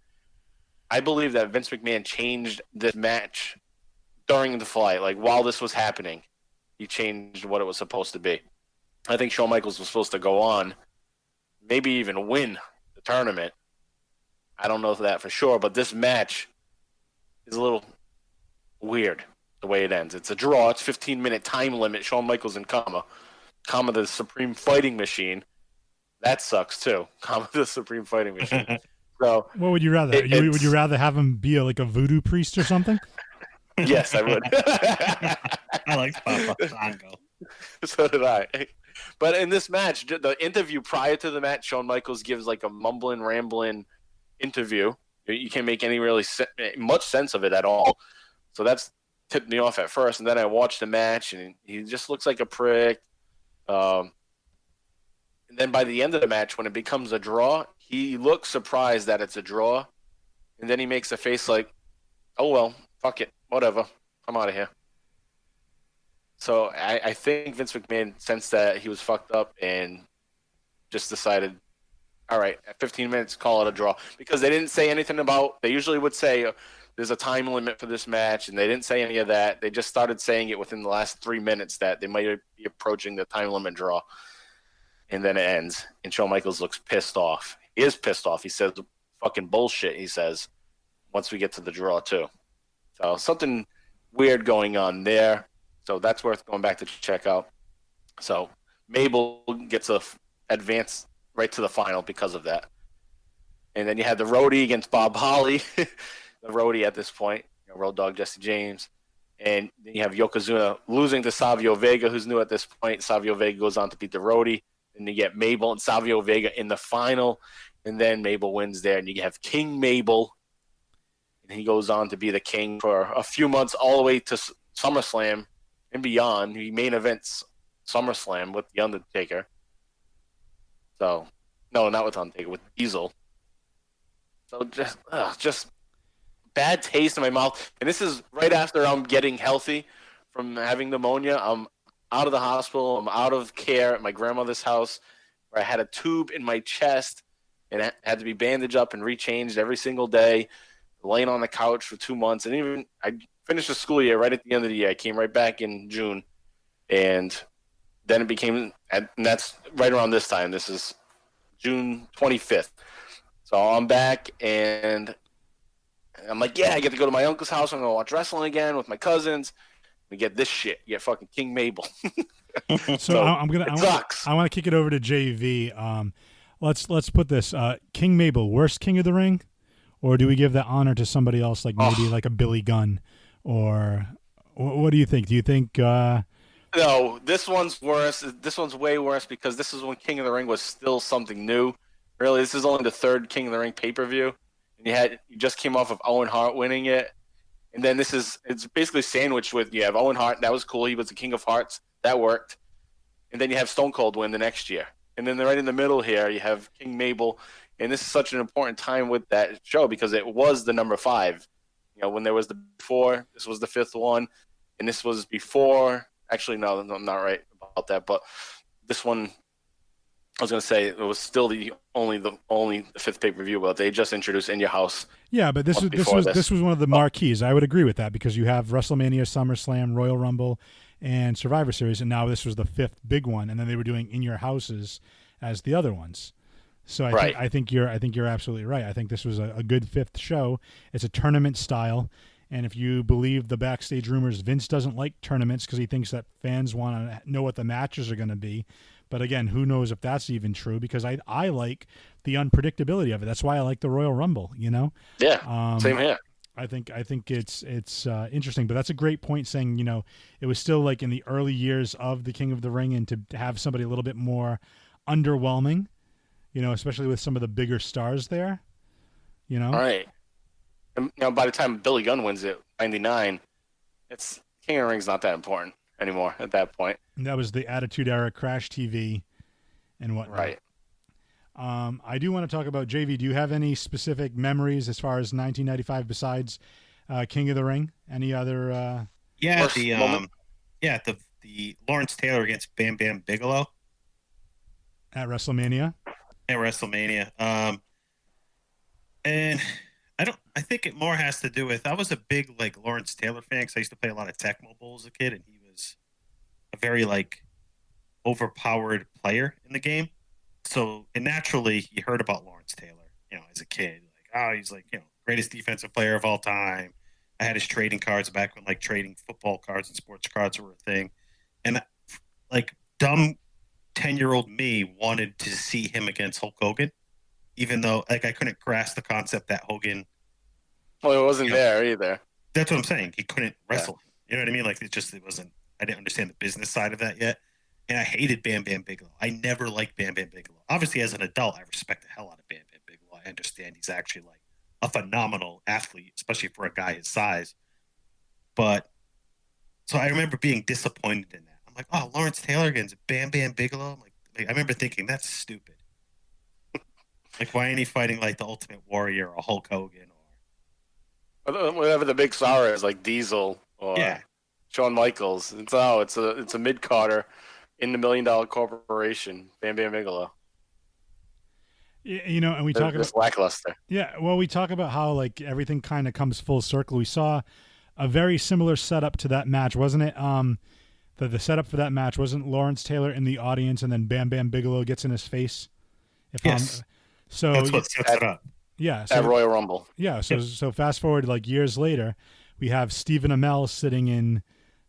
I believe that Vince McMahon changed this match during the flight, like while this was happening. He changed what it was supposed to be. I think Shawn Michaels was supposed to go on, maybe even win the tournament. I don't know that for sure, but this match is a little weird the way it ends. It's a draw. It's 15-minute time limit. Shawn Michaels and Kama. Kama, the Supreme Fighting Machine. That sucks too. Kama, the Supreme Fighting Machine. So, what would you rather? Would you rather have him be like a voodoo priest or something? Yes, I would. I like Papa Sango. So did I. But in this match, the interview prior to the match, Shawn Michaels gives like a mumbling, rambling interview. You can't make any really much sense of it at all. So that's tipped me off at first. And then I watched the match, and he just looks like a prick. And then by the end of the match, when it becomes a draw, he looks surprised that it's a draw. And then he makes a face like, oh, well, fuck it. Whatever. I'm out of here. So I think Vince McMahon sensed that he was fucked up and just decided, all right, at 15 minutes, call it a draw. Because they didn't say anything about, they usually would say there's a time limit for this match, and they didn't say any of that. They just started saying it within the last 3 minutes that they might be approaching the time limit draw. And then it ends, and Shawn Michaels looks pissed off. He is pissed off. He says fucking bullshit, he says, once we get to the draw, too. So something weird going on there. So that's worth going back to check out. So Mabel gets a advance right to the final because of that. And then you had the roadie against Bob Holly, the roadie at this point, Road Dogg Jesse James. And then you have Yokozuna losing to Savio Vega, who's new at this point. Savio Vega goes on to beat the roadie. And you get Mabel and Savio Vega in the final. And then Mabel wins there. And you have King Mabel. And he goes on to be the king for a few months, all the way to SummerSlam and beyond. He main events SummerSlam with The Undertaker. So, no, not with Undertaker, with Diesel. So just bad taste in my mouth. And this is right after I'm getting healthy from having pneumonia. I'm out of the hospital. I'm out of care at my grandmother's house, where I had a tube in my chest and I had to be bandaged up and rechanged every single day. Laying on the couch for 2 months, and even I finished the school year right at the end of the year. I came right back in June, and then it became, and that's right around this time. This is June 25th. So I'm back, and I'm like, yeah, I get to go to my uncle's house. I'm gonna watch wrestling again with my cousins. We get this shit. You get fucking King Mabel. So I want to kick it over to JV. Let's put this King Mabel, worst King of the Ring. Or do we give that honor to somebody else, like maybe like a Billy Gunn? Or what do you think? Do you think... No, this one's worse. This one's way worse because this is when King of the Ring was still something new. Really, this is only the third King of the Ring pay-per-view. And you just came off of Owen Hart winning it. And then it's basically sandwiched with, you have Owen Hart. That was cool. He was the King of Hearts. That worked. And then you have Stone Cold win the next year. And then right in the middle here, you have King Mabel. And this is such an important time with that show because it was the number 5. When there was the 4, this was the 5th one. And this was before. Actually, no, I'm not right about that. But this one, I was going to say, it was still the only 5th pay-per-view. But they just introduced In Your House. Yeah, but this was one of the marquees. I would agree with that because you have WrestleMania, SummerSlam, Royal Rumble, and Survivor Series, and now this was the 5th big one, and then they were doing In Your Houses as the other ones. So I think you're absolutely right. I think this was a good 5th show. It's a tournament style, and if you believe the backstage rumors, Vince doesn't like tournaments because he thinks that fans want to know what the matches are going to be. But again, who knows if that's even true? Because I like the unpredictability of it. That's why I like the Royal Rumble. Yeah, same here. I think it's interesting, but that's a great point. Saying it was still like in the early years of the King of the Ring, and to have somebody a little bit more underwhelming, especially with some of the bigger stars there. All right. And, by the time Billy Gunn wins it, 99, it's King of the Ring's not that important anymore at that point. And that was the Attitude Era, Crash TV, and whatnot. Right. I do want to talk about JV. Do you have any specific memories as far as 1995 besides King of the Ring? Any other? The Lawrence Taylor against Bam Bam Bigelow at WrestleMania. And I think it more has to do with I was a big Lawrence Taylor fan because I used to play a lot of Tecmo Bowl as a kid, and he was a very overpowered player in the game. So, and naturally, you heard about Lawrence Taylor, as a kid. He's greatest defensive player of all time. I had his trading cards back when trading football cards and sports cards were a thing. And dumb 10-year-old me wanted to see him against Hulk Hogan, even though I couldn't grasp the concept that Hogan. Well, it wasn't there either. That's what I'm saying. He couldn't wrestle him. You know what I mean? It wasn't. I didn't understand the business side of that yet. And I hated Bam Bam Bigelow. I never liked Bam Bam Bigelow. Obviously, as an adult, I respect the hell out of Bam Bam Bigelow. I understand he's actually a phenomenal athlete, especially for a guy his size. But so I remember being disappointed in that. I'm like, oh, Lawrence Taylor against Bam Bam Bigelow. I remember thinking that's stupid. Why ain't he fighting the Ultimate Warrior or Hulk Hogan or whatever the big star is, like Diesel or Shawn Michaels? It's a mid-carder in the $1 million corporation, Bam Bam Bigelow. And we talk about lackluster. Yeah, well, we talk about how everything kind of comes full circle. We saw a very similar setup to that match, wasn't it? The setup for that match wasn't Lawrence Taylor in the audience, and then Bam Bam Bigelow gets in his face. Yes. So that's what sets it up. Yeah. At Royal Rumble. Yeah. So fast forward years later, we have Stephen Amell sitting in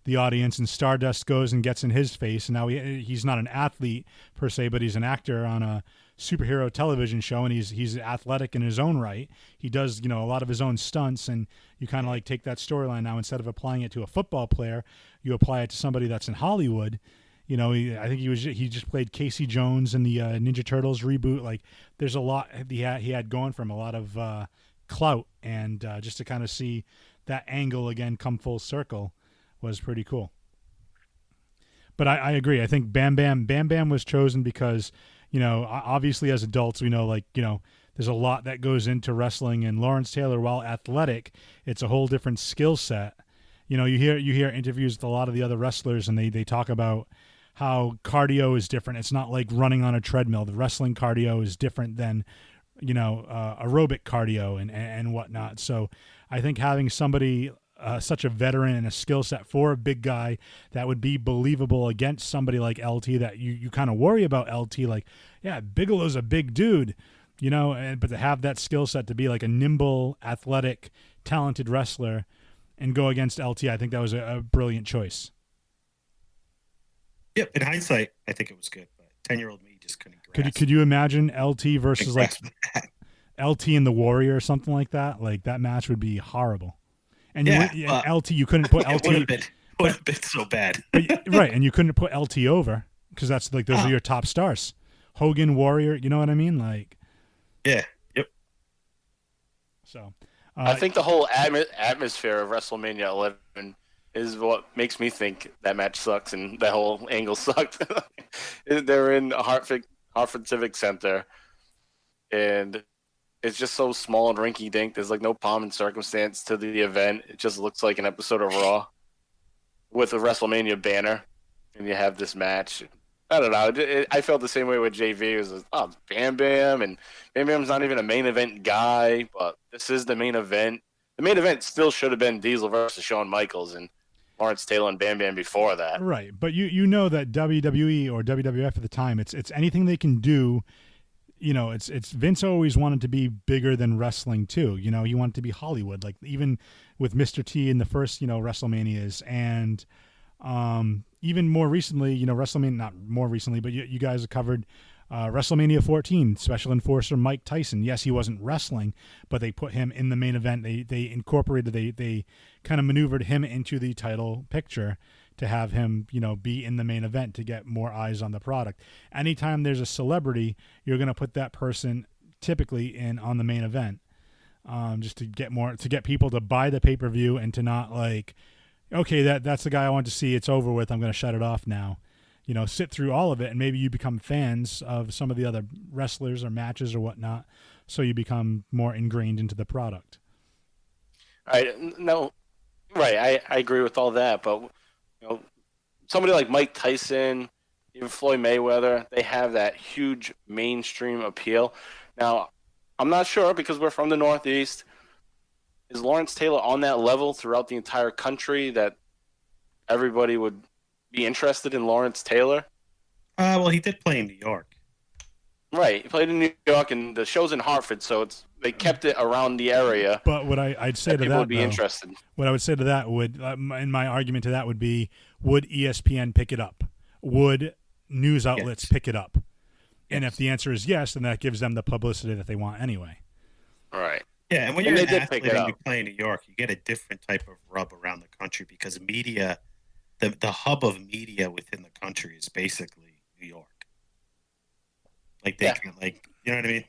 the audience, and Stardust goes and gets in his face. And now he's not an athlete per se, but he's an actor on a superhero television show, and he's athletic in his own right. He does a lot of his own stunts, and you kind of take that storyline now, instead of applying it to a football player, you apply it to somebody that's in Hollywood. I think he just played Casey Jones in the Ninja Turtles reboot. There's a lot he had going for him, a lot of clout, and just to kind of see that angle again come full circle was pretty cool. But I agree. I think Bam Bam was chosen because obviously as adults we know there's a lot that goes into wrestling, and Lawrence Taylor, while athletic, it's a whole different skill set. You hear interviews with a lot of the other wrestlers, and they talk about how cardio is different. It's not like running on a treadmill. The wrestling cardio is different than, aerobic cardio and whatnot. So I think having somebody, such a veteran and a skill set for a big guy that would be believable against somebody like LT that you kind of worry about LT. Bigelow's a big dude, but to have that skill set to be a nimble, athletic, talented wrestler and go against LT, I think that was a brilliant choice. Yep, in hindsight, I think it was good, but 10-year-old me just couldn't grasp. Could you imagine LT versus LT and the Warrior or something like that? That match would be horrible. And LT, you couldn't put LT. would have been so bad. Right, and you couldn't put LT over because that's like those are your top stars. Hogan, Warrior, you know what I mean? Like, yeah, yep. So, I think the whole atmosphere of WrestleMania 11 is what makes me think that match sucks and that whole angle sucked. They're in Hartford Civic Center, and it's just so small and rinky-dink. There's like no pomp and circumstance to the event. It just looks like an episode of Raw with a WrestleMania banner, and you have this match. I don't know. I felt the same way with JV. It was it's Bam Bam, and Bam Bam's not even a main event guy, but this is the main event. The main event still should have been Diesel versus Shawn Michaels and Lawrence Taylor and Bam Bam before that. Right, but you know that WWE or WWF at the time, it's anything they can do. You know, it's Vince always wanted to be bigger than wrestling too. You know, he wanted to be Hollywood, like even with Mr. T in the first WrestleManias, and even more recently, WrestleMania, not more recently, but you guys have covered WrestleMania 14, Special Enforcer Mike Tyson. Yes, he wasn't wrestling, but they put him in the main event. They incorporated, they kind of maneuvered him into the title picture to have him, be in the main event to get more eyes on the product. Anytime there's a celebrity, you're going to put that person typically on the main event, just to get people to buy the pay-per-view and to not like, okay, that's the guy I want to see. It's over with. I'm going to shut it off now. Sit through all of it, and maybe you become fans of some of the other wrestlers or matches or whatnot, so you become more ingrained into the product. I agree with all that, but somebody like Mike Tyson, even Floyd Mayweather, they have that huge mainstream appeal. Now, I'm not sure because we're from the Northeast. Is Lawrence Taylor on that level throughout the entire country that everybody would be interested in Lawrence Taylor? Well, he did play in New York. Right, he played in New York, and the show's in Hartford, so they kept it around the area. But what I'd say to that, people would be interested. What I would say to that and my argument to that would be, would ESPN pick it up? Would news outlets pick it up? And if the answer is yes, then that gives them the publicity that they want anyway. Right. Yeah, and when you're an athlete and you play in New York, you get a different type of rub around the country because media, the hub of media within the country is basically New York. Like they can, you know what I mean?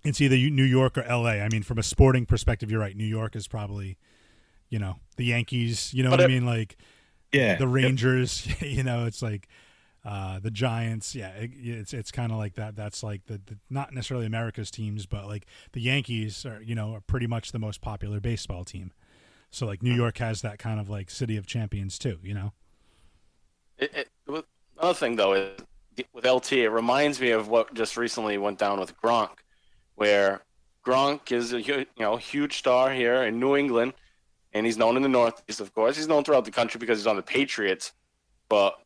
It's either New York or LA. I mean, from a sporting perspective, you're right. New York is probably, the Yankees. You know what I mean? Like, the Rangers. It's like the Giants. Yeah, it's kind of like that. That's like the not necessarily America's teams, but like the Yankees are are pretty much the most popular baseball team. So like New York has that kind of like city of champions too. Another thing though is, with LT, it reminds me of what just recently went down with Gronk, where Gronk is a huge star here in New England, and he's known in the Northeast, of course. He's known throughout the country because he's on the Patriots. But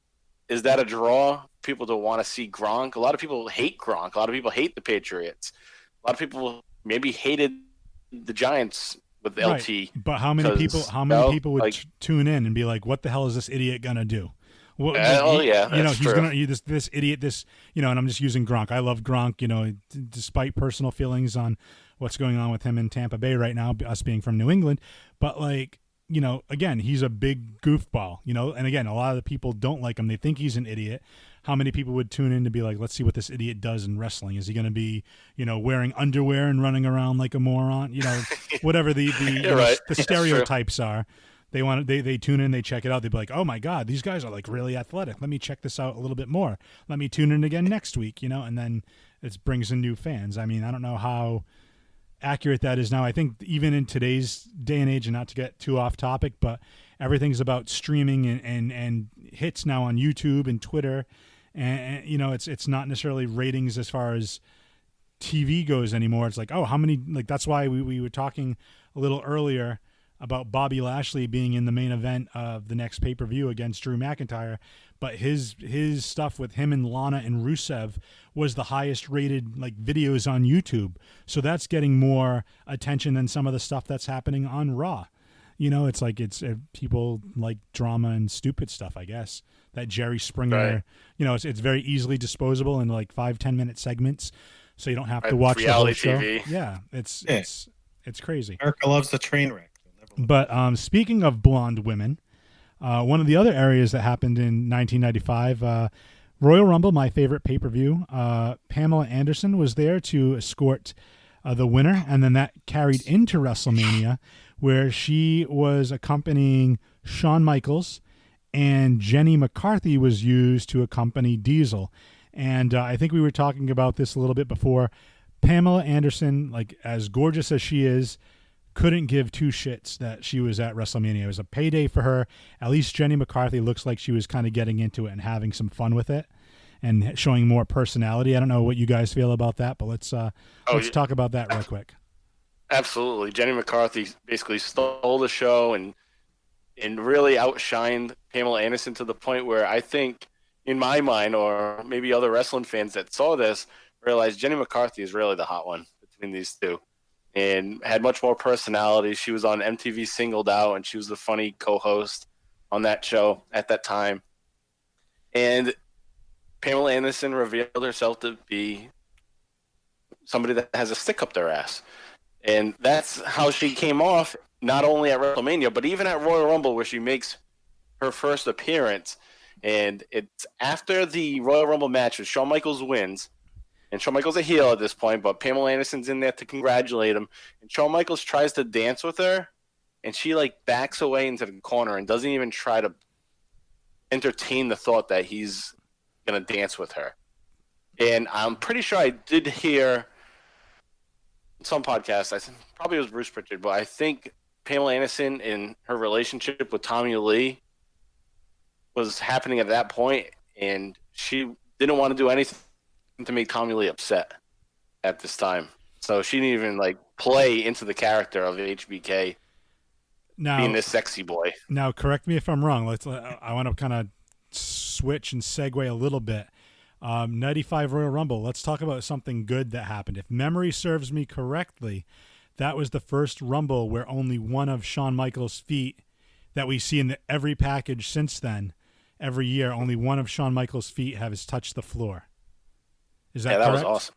is that a draw? People to want to see Gronk? A lot of people hate Gronk. A lot of people hate the Patriots. A lot of people maybe hated the Giants with LT. Right. But how many people would tune in and be like, "What the hell is this idiot gonna do?" Well, that's he's true. gonna this idiot, and I'm just using Gronk. I love Gronk, despite personal feelings on what's going on with him in Tampa Bay right now, us being from New England. But again, he's a big goofball, and again, a lot of the people don't like him. They think he's an idiot. How many people would tune in to be like, let's see what this idiot does in wrestling? Is he going to be, wearing underwear and running around like a moron? Whatever the stereotypes are. They tune in, they check it out. They'd be like, oh my God, these guys are like really athletic. Let me check this out a little bit more. Let me tune in again next week, and then it brings in new fans. I mean, I don't know how accurate that is now. I think even in today's day and age, and not to get too off topic, but everything's about streaming and hits now on YouTube and Twitter. And it's not necessarily ratings as far as TV goes anymore. It's like, oh, how many, that's why we were talking a little earlier about Bobby Lashley being in the main event of the next pay-per-view against Drew McIntyre, but his stuff with him and Lana and Rusev was the highest rated videos on YouTube. So that's getting more attention than some of the stuff that's happening on Raw. It's like people like drama and stupid stuff, I guess. That Jerry Springer, right. It's very easily disposable in 5-10 minute segments, so you don't have to watch the whole show. TV. Yeah, it's crazy. America loves the train wreck. But speaking of blonde women, One of the other areas that happened in 1995, Royal Rumble, my favorite pay-per-view, Pamela Anderson was there to escort the winner, and then that carried into WrestleMania, where she was accompanying Shawn Michaels, and Jenny McCarthy was used to accompany Diesel. And I think we were talking about this a little bit before. Pamela Anderson, like as gorgeous as she is, couldn't give two shits that she was at WrestleMania. It was a payday for her. At least Jenny McCarthy looks like she was kind of getting into it and having some fun with it and showing more personality. I don't know what you guys feel about that, but let's talk about that real quick. Absolutely. Jenny McCarthy basically stole the show and really outshined Pamela Anderson to the point where I think, in my mind, or maybe other wrestling fans that saw this, realized Jenny McCarthy is really the hot one between these two and had much more personality. She was on MTV Singled Out, and she was the funny co-host on that show at that time. And Pamela Anderson revealed herself to be somebody that has a stick up their ass. And that's how she came off, not only at WrestleMania, but even at Royal Rumble, where she makes her first appearance. And it's after the Royal Rumble match where Shawn Michaels wins, and Shawn Michaels a heel at this point, but Pamela Anderson's in there to congratulate him. And Shawn Michaels tries to dance with her, and she backs away into the corner and doesn't even try to entertain the thought that he's going to dance with her. And I'm pretty sure I did hear some podcasts, I think probably it was Bruce Pritchard, but I think Pamela Anderson and her relationship with Tommy Lee was happening at that point, and she didn't want to do anything to make Tommy Lee upset at this time. So she didn't even play into the character of HBK being this sexy boy. Now, correct me if I'm wrong. I want to kind of switch and segue a little bit. 95 Royal Rumble. Let's talk about something good that happened. If memory serves me correctly, that was the first Rumble where only one of Shawn Michaels' feet that we see in every package since then, every year, only one of Shawn Michaels' feet has touched the floor. Is that correct? Yeah, that was awesome.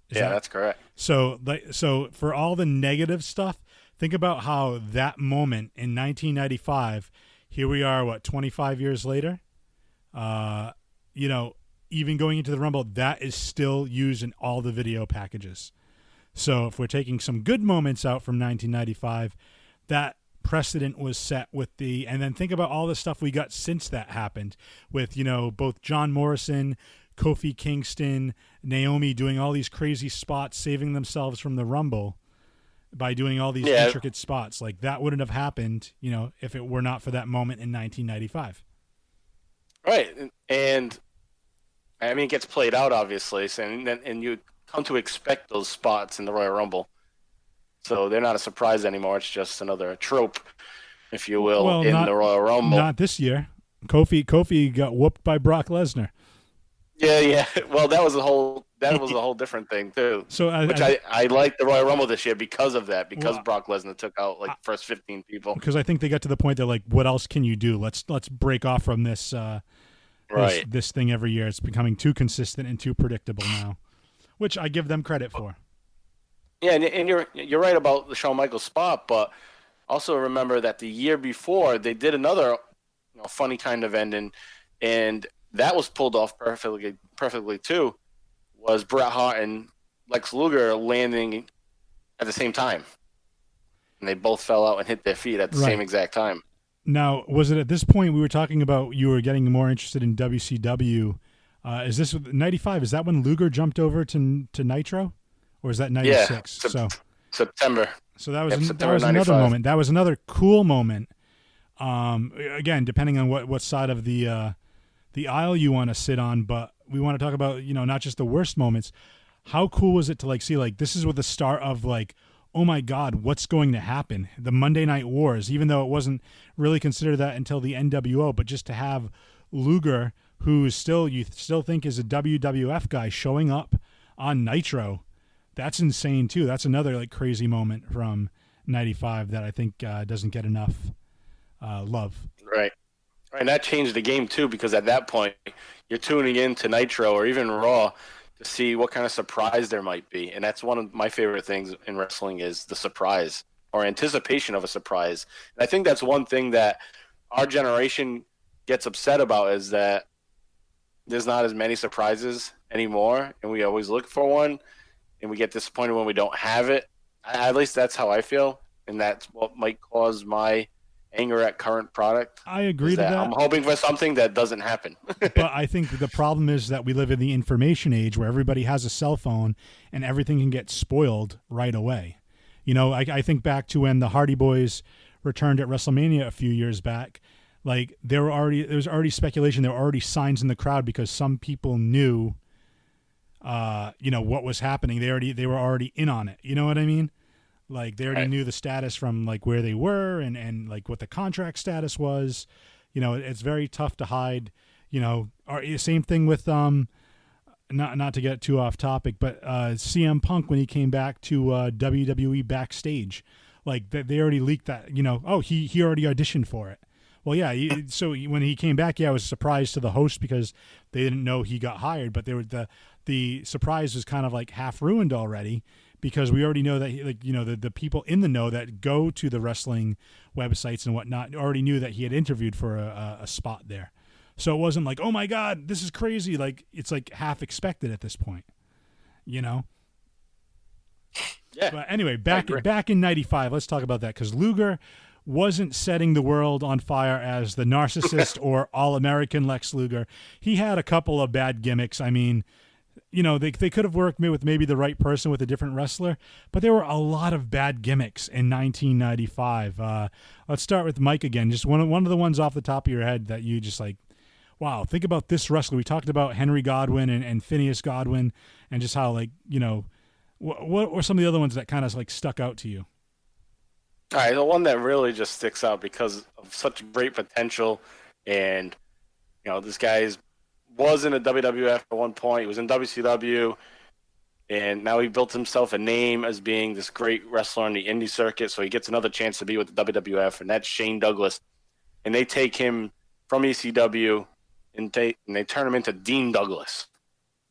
That's correct. So for all the negative stuff, think about how that moment in 1995, here we are, 25 years later? Even going into the Rumble, that is still used in all the video packages. So if we're taking some good moments out from 1995, that precedent was set and then think about all the stuff we got since that happened with, both John Morrison, Kofi Kingston, Naomi doing all these crazy spots, saving themselves from the Rumble by doing all these intricate spots. That wouldn't have happened, if it were not for that moment in 1995. Right. And I mean, it gets played out, obviously, and you come to expect those spots in the Royal Rumble. So they're not a surprise anymore. It's just another trope, if you will, in the Royal Rumble. Not this year. Kofi got whooped by Brock Lesnar. Yeah. Well, that was a whole different thing too. So I like the Royal Rumble this year because of that. Because Brock Lesnar took out the first 15 people. Because I think they got to the point they're like, what else can you do? Let's break off from this. This thing every year. It's becoming too consistent and too predictable now, which I give them credit for. Yeah, and you're right about the Shawn Michaels spot, but also remember that the year before they did another funny kind of ending, and that was pulled off perfectly too. Was Bret Hart and Lex Luger landing at the same time, and they both fell out and hit their feet at the same exact time. Now, was it at this point we were talking about you were getting more interested in WCW? Is this 95? Is that when Luger jumped over to Nitro? Or is that 96? Yeah, September. So that was another moment. That was another cool moment. Again, depending on what side of the aisle you want to sit on, but we want to talk about, not just the worst moments. How cool was it to see this is what the start of oh my God, what's going to happen? The Monday Night Wars, even though it wasn't really considered that until the NWO, but just to have Luger, who you still think is a WWF guy, showing up on Nitro, that's insane too. That's another crazy moment from 95 that I think doesn't get enough love. Right. And that changed the game too, because at that point you're tuning in to Nitro or even Raw to see what kind of surprise there might be. And that's one of my favorite things in wrestling is the surprise or anticipation of a surprise. And I think that's one thing that our generation gets upset about is that there's not as many surprises anymore, and we always look for one, and we get disappointed when we don't have it. At least that's how I feel, and that's what might cause my anger at current product. I agree to that. I'm hoping for something that doesn't happen. But I think the problem is that we live in the information age where everybody has a cell phone and everything can get spoiled right away. You know, I think back to when the Hardy Boys returned at WrestleMania a few years back. Like there was already speculation, there were already signs in the crowd because some people knew, what was happening. They were already in on it. You know what I mean? Like they already knew the status from like where they were and like what the contract status was. You know, it's very tough to hide. You know, same thing with not to get too off topic, but CM Punk when he came back to WWE backstage, like they already leaked that. You know, he already auditioned for it. Well, yeah. So when he came back, I was surprised to the host because they didn't know he got hired, but the surprise was kind of like half ruined already. Because we already know that, the people in the know that go to the wrestling websites and whatnot already knew that he had interviewed for a spot there. So it wasn't like, oh my God, this is crazy. Like it's like half expected at this point, you know? Yeah. But anyway, back in 95, let's talk about that because Luger wasn't setting the world on fire as the narcissist or all-American Lex Luger. He had a couple of bad gimmicks. I mean, you know, they could have worked with maybe the right person with a different wrestler, but there were a lot of bad gimmicks in 1995. Let's start with Mike again. Just one of the ones off the top of your head that you just like, wow, think about this wrestler. We talked about Henry Godwin and Phineas Godwin and just how, like, you know, what were some of the other ones that kind of like stuck out to you? All right, the one that really just sticks out because of such great potential, and you know, this guy was in a WWF at one point. He was in WCW, and now he built himself a name as being this great wrestler on the indie circuit. So he gets another chance to be with the WWF, and that's Shane Douglas. And they take him from ECW and they turn him into Dean Douglas,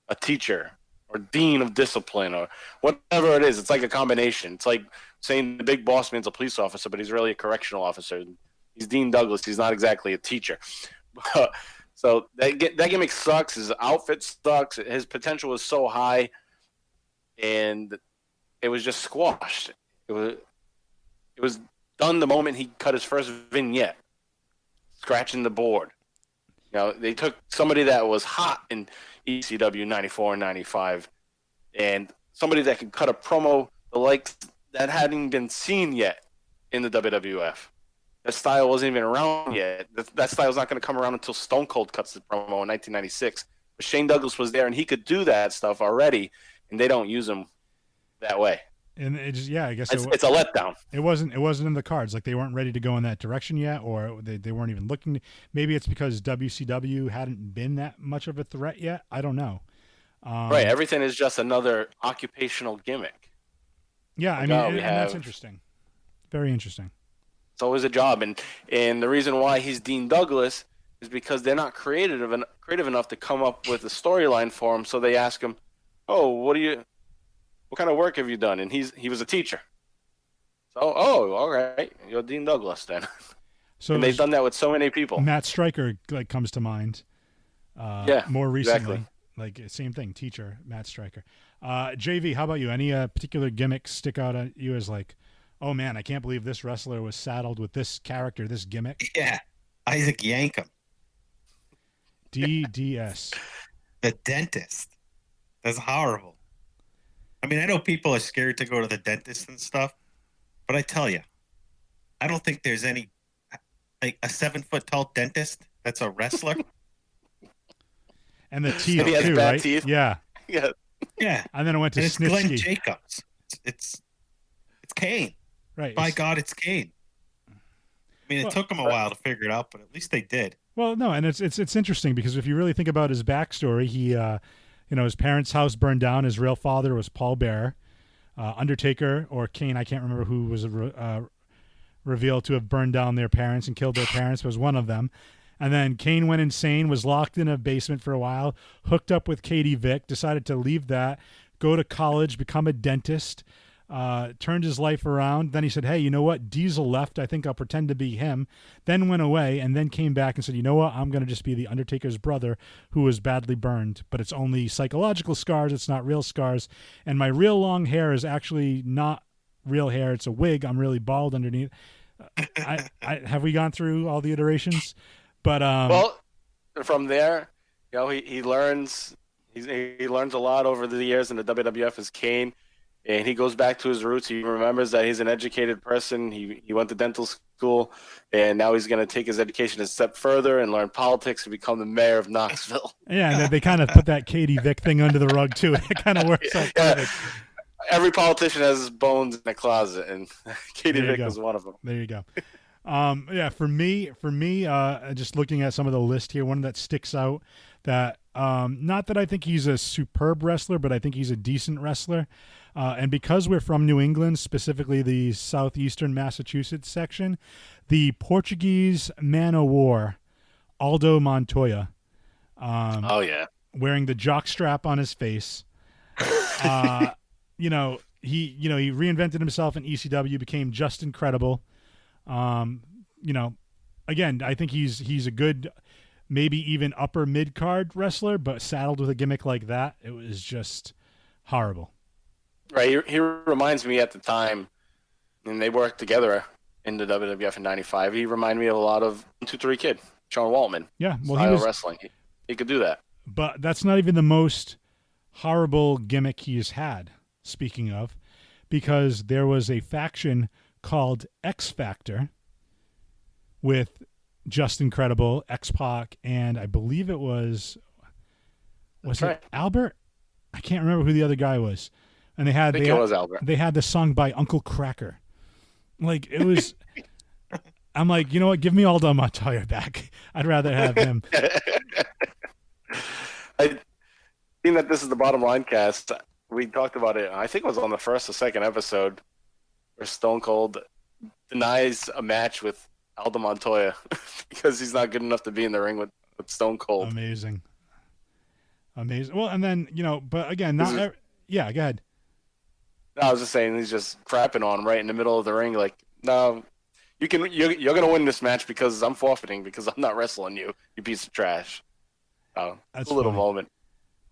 a teacher or dean of discipline or whatever it is. It's like a combination. It's like saying the big boss man's a police officer, but he's really a correctional officer. He's Dean Douglas. He's not exactly a teacher. So that gimmick sucks. His outfit sucks. His potential was so high, and it was just squashed. It was done the moment he cut his first vignette, scratching the board. You know, they took somebody that was hot in ECW 94 and 95, and somebody that could cut a promo the likes that hadn't been seen yet in the WWF. That style wasn't even around yet. That style's not going to come around until Stone Cold cuts the promo in 1996. But Shane Douglas was there, and he could do that stuff already, and they don't use him that way. And it just, I guess it's a letdown. It wasn't in the cards. Like they weren't ready to go in that direction yet, or they weren't even looking. Maybe it's because WCW hadn't been that much of a threat yet. I don't know. Right. Everything is just another occupational gimmick. Yeah, I mean, and that's interesting. Very interesting. It's always a job, and the reason why he's Dean Douglas is because they're not creative enough to come up with a storyline for him. So they ask him, "Oh, what kind of work have you done?" And he was a teacher. So, all right, you're Dean Douglas then. So and they've done that with so many people. Matt Stryker comes to mind. More recently, exactly. Same thing, teacher Matt Stryker. JV, how about you? Any particular gimmicks stick out at you as like, oh man, I can't believe this wrestler was saddled with this character, this gimmick? Yeah, Isaac Yankem. DDS. The dentist. That's horrible. I mean, I know people are scared to go to the dentist and stuff, but I tell you, I don't think there's any like a 7-foot-tall dentist that's a wrestler. And the teeth he has too, bad right? Teeth. Yeah. Yeah. And then I went to Snitsky. It's Glenn Snitsky. Jacobs. It's Kane. Right. By God, it's Kane. I mean, it took them a while to figure it out, but at least they did. Well, no, and it's interesting because if you really think about his backstory, he, his parents' house burned down. His real father was Paul Bearer. Undertaker or Kane, I can't remember who was revealed to have burned down their parents and killed their parents, was one of them. And then Kane went insane, was locked in a basement for a while, hooked up with Katie Vick, decided to leave that, go to college, become a dentist, turned his life around. Then he said, hey, you know what? Diesel left. I think I'll pretend to be him. Then went away and then came back and said, you know what? I'm going to just be the Undertaker's brother who was badly burned, but it's only psychological scars. It's not real scars. And my real long hair is actually not real hair. It's a wig. I'm really bald underneath. Have we gone through all the iterations? But well, from there, he learns he learns a lot over the years in the WWF as Kane, and he goes back to his roots. He remembers that he's an educated person. He went to dental school, and now he's going to take his education a step further and learn politics and become the mayor of Knoxville. Yeah, and they kind of put that Katie Vick thing under the rug too. It kind of works out perfect. Every politician has his bones in the closet, and Katie Vick was one of them. There you go. For me, just looking at some of the list here, one that sticks out that, not that I think he's a superb wrestler, but I think he's a decent wrestler. And because we're from New England, specifically the southeastern Massachusetts section, the Portuguese man o' war, Aldo Montoya, wearing the jock strap on his face, he reinvented himself in ECW, became just incredible. Again, I think he's a good, maybe even upper mid card wrestler, but saddled with a gimmick like that, it was just horrible. Right. He reminds me at the time, and they worked together in the WWF in '95. He reminded me of a lot of 1-2-3 Kid, Sean Waltman. Yeah, well, style of wrestling. He could do that. But that's not even the most horrible gimmick he's had. Speaking of, because there was a faction called X Factor with Just Incredible, X-Pac, and I believe it was it Albert? I can't remember who the other guy was. And it was Albert. They had the song by Uncle Cracker. Like, it was I'm like, you know what? Give me Aldo Montoya back. I'd rather have him. I think that this is the Bottom Line cast. We talked about it. I think it was on the first or second episode where Stone Cold denies a match with Aldo Montoya because he's not good enough to be in the ring with Stone Cold. Amazing. Well, and then, but again, go ahead. No, I was just saying he's just crapping on him right in the middle of the ring. Like, no, you're going to win this match because I'm forfeiting because I'm not wrestling you piece of trash. That's a little moment.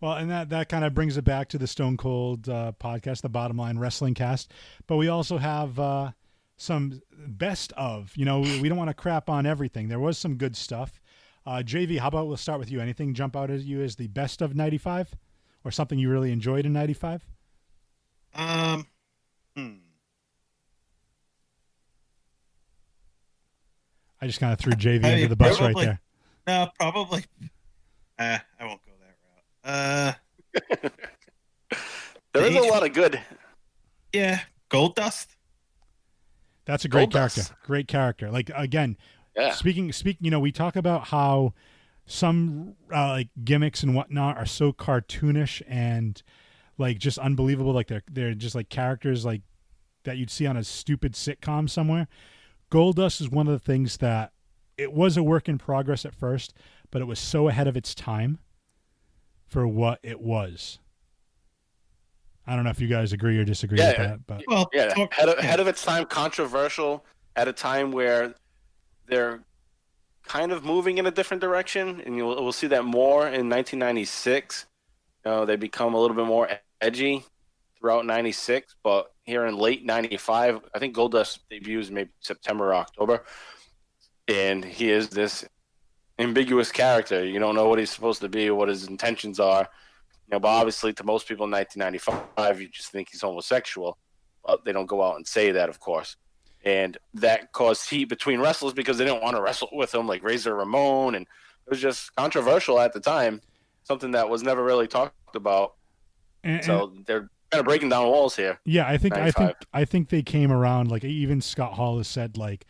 Well, and that kind of brings it back to the Stone Cold podcast, the Bottom Line Wrestling Cast. But we also have some best of. We don't want to crap on everything. There was some good stuff. JV, how about we'll start with you? Anything jump out at you as the best of 95? Or something you really enjoyed in 95? I just kind of threw JV under the bus right there. No, probably. I won't go that route. There is a lot of good. Yeah, Gold Dust. That's a great character. Great character. Like, again, speaking, we talk about how some like gimmicks and whatnot are so cartoonish and like just unbelievable. Like they're just like characters like that you'd see on a stupid sitcom somewhere. Goldust is one of the things that it was a work in progress at first, but it was so ahead of its time for what it was. I don't know if you guys agree or disagree with that, but ahead of its time, controversial at a time where they're kind of moving in a different direction, and we'll see that more in 1996. They become a little bit more edgy throughout 96, but here in late 95, I think Goldust debuts maybe September or October, and he is this ambiguous character. You don't know what he's supposed to be or what his intentions are. But obviously to most people in 1995, you just think he's homosexual, but they don't go out and say that, of course. And that caused heat between wrestlers because they didn't want to wrestle with him, like Razor Ramon, and it was just controversial at the time, something that was never really talked about. So they're kind of breaking down walls here. Yeah, I think they came around. Like even Scott Hall has said, like,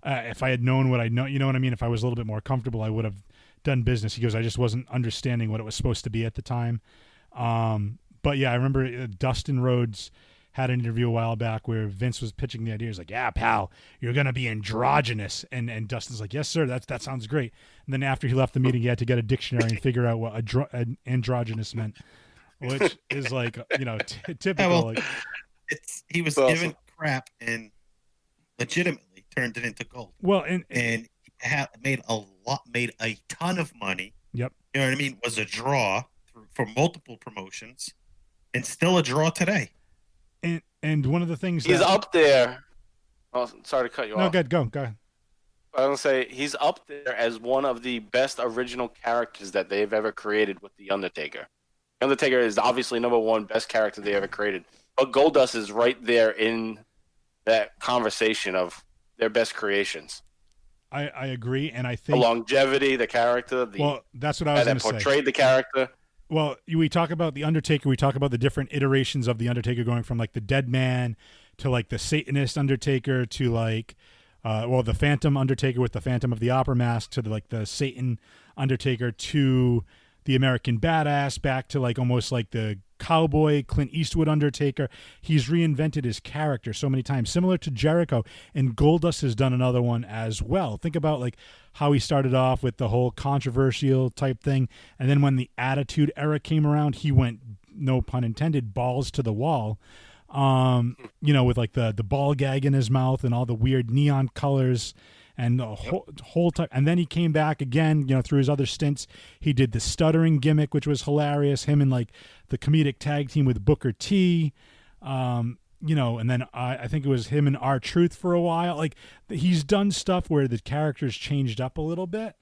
if I had known what I know, you know what I mean. If I was a little bit more comfortable, I would have done business. He goes, I just wasn't understanding what it was supposed to be at the time. But yeah, I remember Dustin Rhodes had an interview a while back where Vince was pitching the idea. He's like, yeah, pal, you're going to be androgynous. And Dustin's like, yes, sir, that sounds great. And then after he left the meeting, he had to get a dictionary and figure out what androgynous meant, which is like, typical. He was Awesome. given crap and legitimately turned it into gold. Well, and made a ton of money. Yep. You know what I mean? Was a draw for multiple promotions, and still a draw today. And one of the things he's up there. Oh, sorry to cut you off. No, good. Go ahead. I was gonna say he's up there as one of the best original characters that they've ever created with the Undertaker. The Undertaker is obviously number one best character they ever created, but Goldust is right there in that conversation of their best creations. I agree, and I The think longevity, the character, well, that's what I was going that to say. portrayed the character. Well, we talk about the Undertaker. We talk about the different iterations of the Undertaker, going from like the Deadman to like the Satanist Undertaker to like, the Phantom Undertaker with the Phantom of the Opera mask to the Satan Undertaker to the American Badass, back to like almost like the cowboy Clint Eastwood Undertaker. He's reinvented his character so many times, similar to Jericho, and Goldust has done another one as well. Think about like how he started off with the whole controversial type thing, and then when the Attitude Era came around, he went, no pun intended, balls to the wall. With like the ball gag in his mouth and all the weird neon colors and the whole time. And then he came back again, through his other stints. He did the stuttering gimmick, which was hilarious. Him and like the comedic tag team with Booker T. And then I think it was him and R-Truth for a while. Like he's done stuff where the characters changed up a little bit.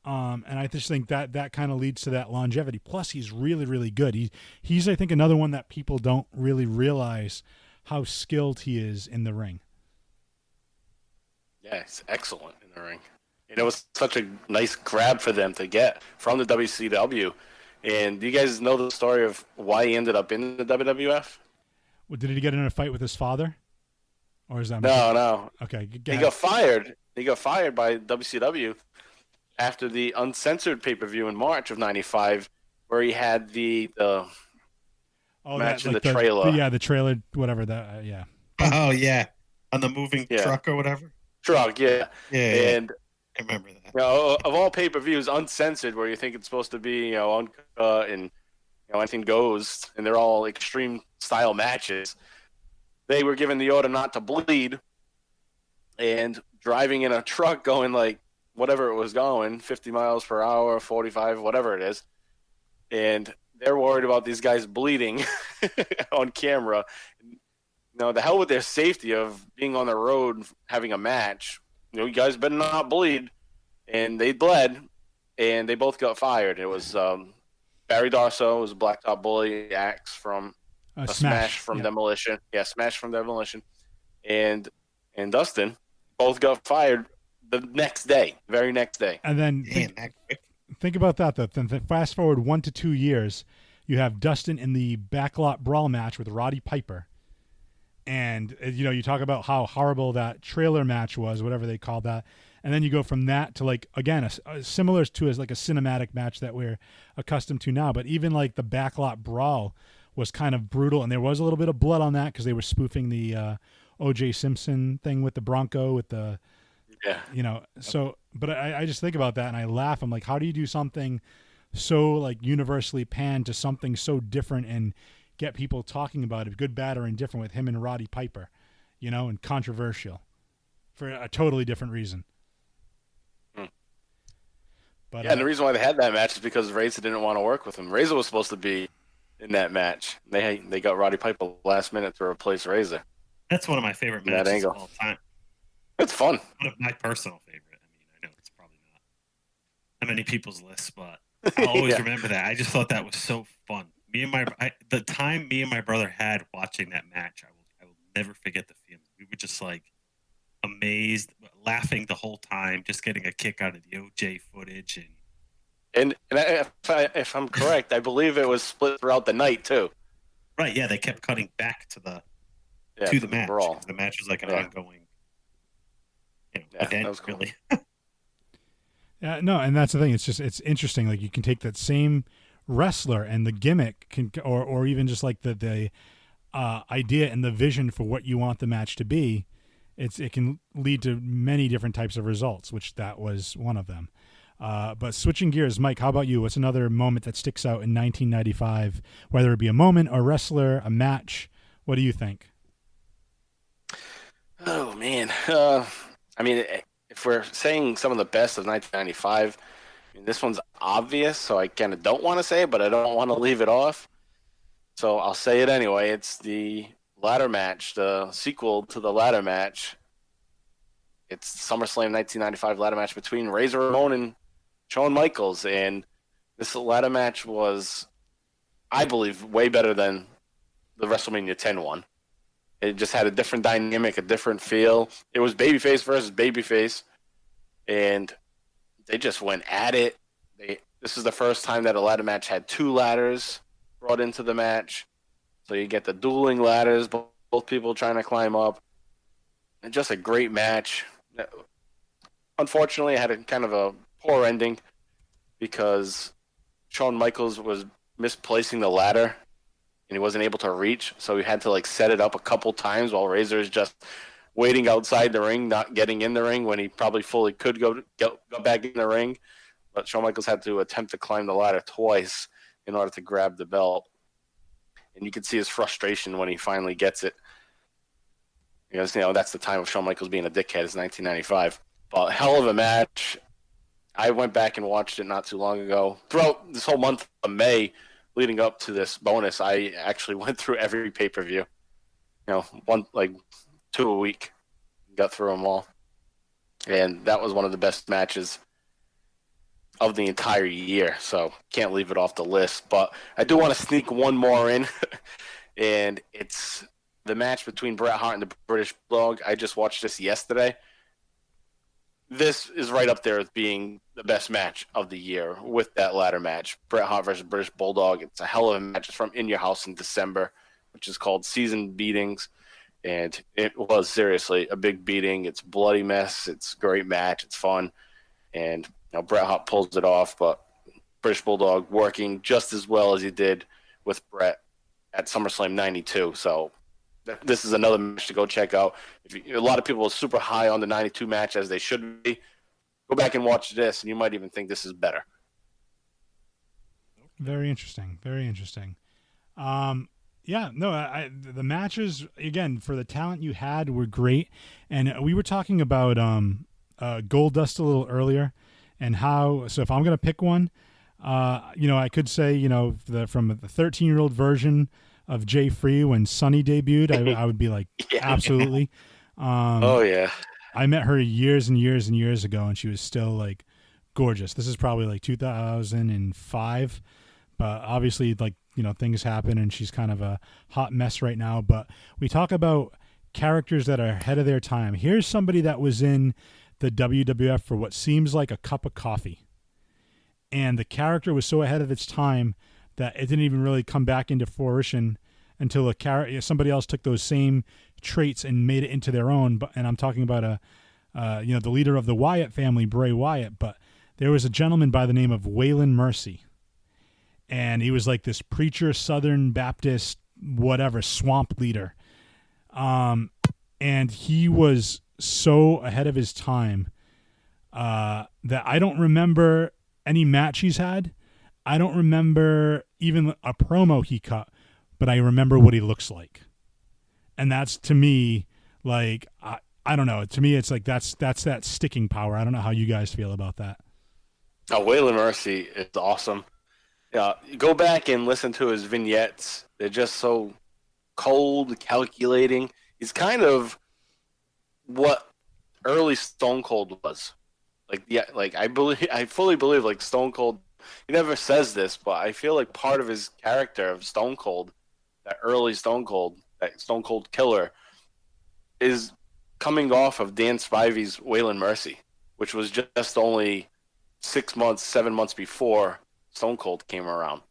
And I just think that kind of leads to that longevity. Plus, he's really, really good. He's I think another one that people don't really realize how skilled he is in the ring. Yeah, he's excellent in the ring. It was such a nice grab for them to get from the WCW. And do you guys know the story of why he ended up in the WWF? Well, did he get in a fight with his father? Or is that No. Okay. He got fired. He got fired by WCW after the uncensored pay-per-view in March of '95, where he had the match in the trailer. The trailer, whatever that. Yeah. Oh yeah, on the moving truck or whatever. Truck, yeah. And I remember that. Of all pay-per-views, uncensored, where you think it's supposed to be, uncut and anything goes, and they're all extreme style matches. They were given the order not to bleed, and driving in a truck going like whatever it was going, 50 miles per hour, 45, whatever it is, and they're worried about these guys bleeding on camera. The hell with their safety of being on the road, having a match. You guys better not bleed. And they bled, and they both got fired. It was Barry Darsow, was a Blacktop Bully, Axe from Smash from Demolition. Yeah, Smash from Demolition. And Dustin both got fired the next day, very next day. And then think about that. Then fast forward 1 to 2 years, you have Dustin in the backlot brawl match with Roddy Piper. And, you talk about how horrible that trailer match was, whatever they called that. And then you go from that to, like, again, similar to as like a cinematic match that we're accustomed to now. But even like the backlot brawl was kind of brutal. And there was a little bit of blood on that because they were spoofing the O.J. Simpson thing with the Bronco with the, So, but I just think about that and I laugh. I'm like, how do you do something so like universally panned to something so different and get people talking about it, good, bad, or indifferent, with him and Roddy Piper, and controversial for a totally different reason. But and the reason why they had that match is because Razor didn't want to work with him. Razor was supposed to be in that match. They got Roddy Piper last minute to replace Razor. That's one of my favorite matches of all time. It's fun. One of my personal favorite. I know it's probably not on many people's lists, but I'll always remember that. I just thought that was so fun. The time me and my brother had watching that match, I will never forget the feeling. We were just like amazed, laughing the whole time, just getting a kick out of the OJ footage. And if I'm correct, I believe it was split throughout the night too. Right? Yeah, they kept cutting back to the match. Brawl. The match was like an ongoing event, that was cool. Really. Yeah, no, and that's the thing. It's interesting. Like you can take that same wrestler and the gimmick or even just like the idea and the vision for what you want the match to be. It can lead to many different types of results, which that was one of them. But switching gears, Mike, how about you? What's another moment that sticks out in 1995, whether it be a moment, a wrestler, a match, What do you think? Oh man, I mean, if we're saying some of the best of 1995, I mean, this one's obvious, so I kind of don't want to say it, but I don't want to leave it off. So I'll say it anyway. It's the ladder match, the sequel to the ladder match. It's SummerSlam 1995 ladder match between Razor Ramon and Shawn Michaels, and this ladder match was, I believe, way better than the WrestleMania 10 one. It just had a different dynamic, a different feel. It was babyface versus babyface, and they just went at it. This is the first time that a ladder match had two ladders brought into the match. So you get the dueling ladders, both people trying to climb up. And just a great match. Unfortunately, it had a kind of a poor ending because Shawn Michaels was misplacing the ladder and he wasn't able to reach, so he had to set it up a couple times while Razor is just waiting outside the ring, not getting in the ring when he probably fully could go back in the ring. But Shawn Michaels had to attempt to climb the ladder twice in order to grab the belt. And you can see his frustration when he finally gets it. Because, that's the time of Shawn Michaels being a dickhead, is 1995. But hell of a match. I went back and watched it not too long ago. Throughout this whole month of May, leading up to this bonus, I actually went through every pay-per-view. 2 a week. Got through them all. And that was one of the best matches of the entire year, so can't leave it off the list. But I do want to sneak one more in, and it's the match between Bret Hart and the British Bulldog. I just watched this yesterday. This is right up there as being the best match of the year with that ladder match. Bret Hart versus British Bulldog. It's a hell of a match. It's from In Your House in December, which is called Season Beatings. And it was seriously a big beating. It's a bloody mess. It's a great match. It's fun. And Bret Hart pulls it off, but British Bulldog working just as well as he did with Bret at SummerSlam 92. So this is another match to go check out. A lot of people are super high on the 92 match, as they should be. Go back and watch this, and you might even think this is better. Very interesting. Very interesting. The matches, again, for the talent you had, were great. And we were talking about Goldust a little earlier, and how, so if I'm going to pick one, I could say, from the 13-year-old version of Jay Free when Sunny debuted, I would be like, absolutely. Oh, yeah. I met her years and years and years ago, and she was still, gorgeous. This is probably, 2005, but obviously, things happen, and she's kind of a hot mess right now. But we talk about characters that are ahead of their time. Here's somebody that was in the WWF for what seems like a cup of coffee, and the character was so ahead of its time that it didn't even really come back into fruition until somebody else took those same traits and made it into their own. And I'm talking about the leader of the Wyatt family, Bray Wyatt. But there was a gentleman by the name of Waylon Mercy, and he was like this preacher, Southern Baptist, whatever, swamp leader. And he was so ahead of his time that I don't remember any match he's had. I don't remember even a promo he cut, but I remember what he looks like. And that's, to me, I don't know. To me, it's like that's that sticking power. I don't know how you guys feel about that. Oh, Waylon Mercy is awesome. Go back and listen to his vignettes. They're just so cold, calculating. He's kind of what early Stone Cold was. I fully believe Stone Cold, he never says this, but I feel like part of his character of Stone Cold, that early Stone Cold, that Stone Cold killer, is coming off of Dan Spivey's Waylon Mercy, which was just only 7 months before Stone Cold came around.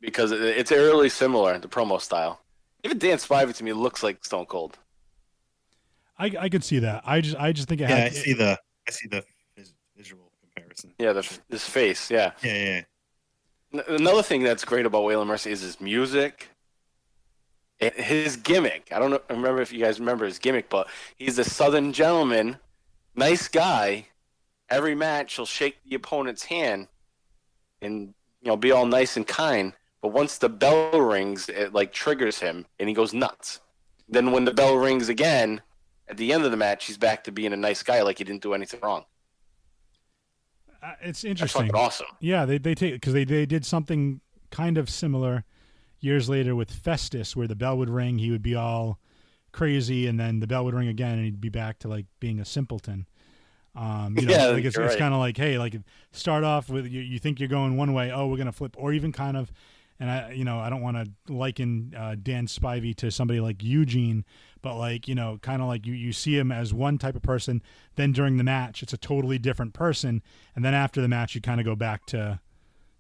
Because it's eerily similar, the promo style. Even Dan Spivey to me looks like Stone Cold. I could see that. I just think it Yeah, had. I see the visual comparison. Yeah, this face. Yeah. Yeah. Another thing that's great about Waylon Mercy is his music. His gimmick. I don't remember if you guys remember his gimmick, but he's a Southern gentleman, nice guy. Every match, he'll shake the opponent's hand and be all nice and kind. but once the bell rings, it like triggers him, and he goes nuts. Then when the bell rings again, at the end of the match, he's back to being a nice guy, like he didn't do anything wrong. It's interesting. That's fucking awesome. Yeah, they take because they did something kind of similar years later with Festus, where the bell would ring, he would be all crazy, and then the bell would ring again, and he'd be back to like being a simpleton. Like it's right. kind of like, hey, like start off with you think you're going one way, oh, we're gonna flip, or even kind of, and I don't want to liken Dan Spivey to somebody like Eugene, but like kind of like you see him as one type of person, then during the match it's a totally different person, and then after the match you kind of go back to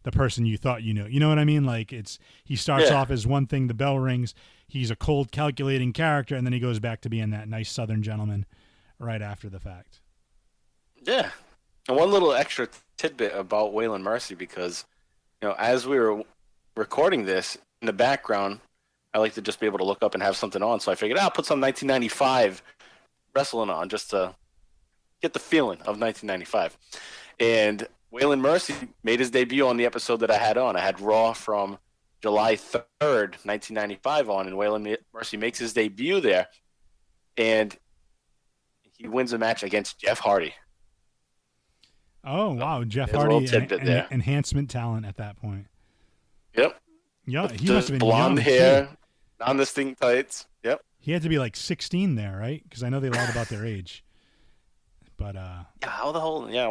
the person you thought you knew. You know what I mean? Like he starts off as one thing, the bell rings, he's a cold, calculating character, and then he goes back to being that nice Southern gentleman right after the fact. Yeah. And one little extra tidbit about Waylon Mercy, because, as we were recording this, in the background, I like to just be able to look up and have something on. So I figured, I'll put some 1995 wrestling on just to get the feeling of 1995. And Waylon Mercy made his debut on the episode that I had on. I had Raw from July 3rd, 1995 on, and Waylon Mercy makes his debut there. And he wins a match against Jeff Hardy. Oh, wow. Jeff There's a Hardy, little tidbit there. enhancement talent at that point. Yep. Yeah, he The must have been blonde young, hair, too. non-distinct tights. Yep. He had to be like 16 there, right? Because I know they lied about their age. But Yeah, how the hell? Yeah,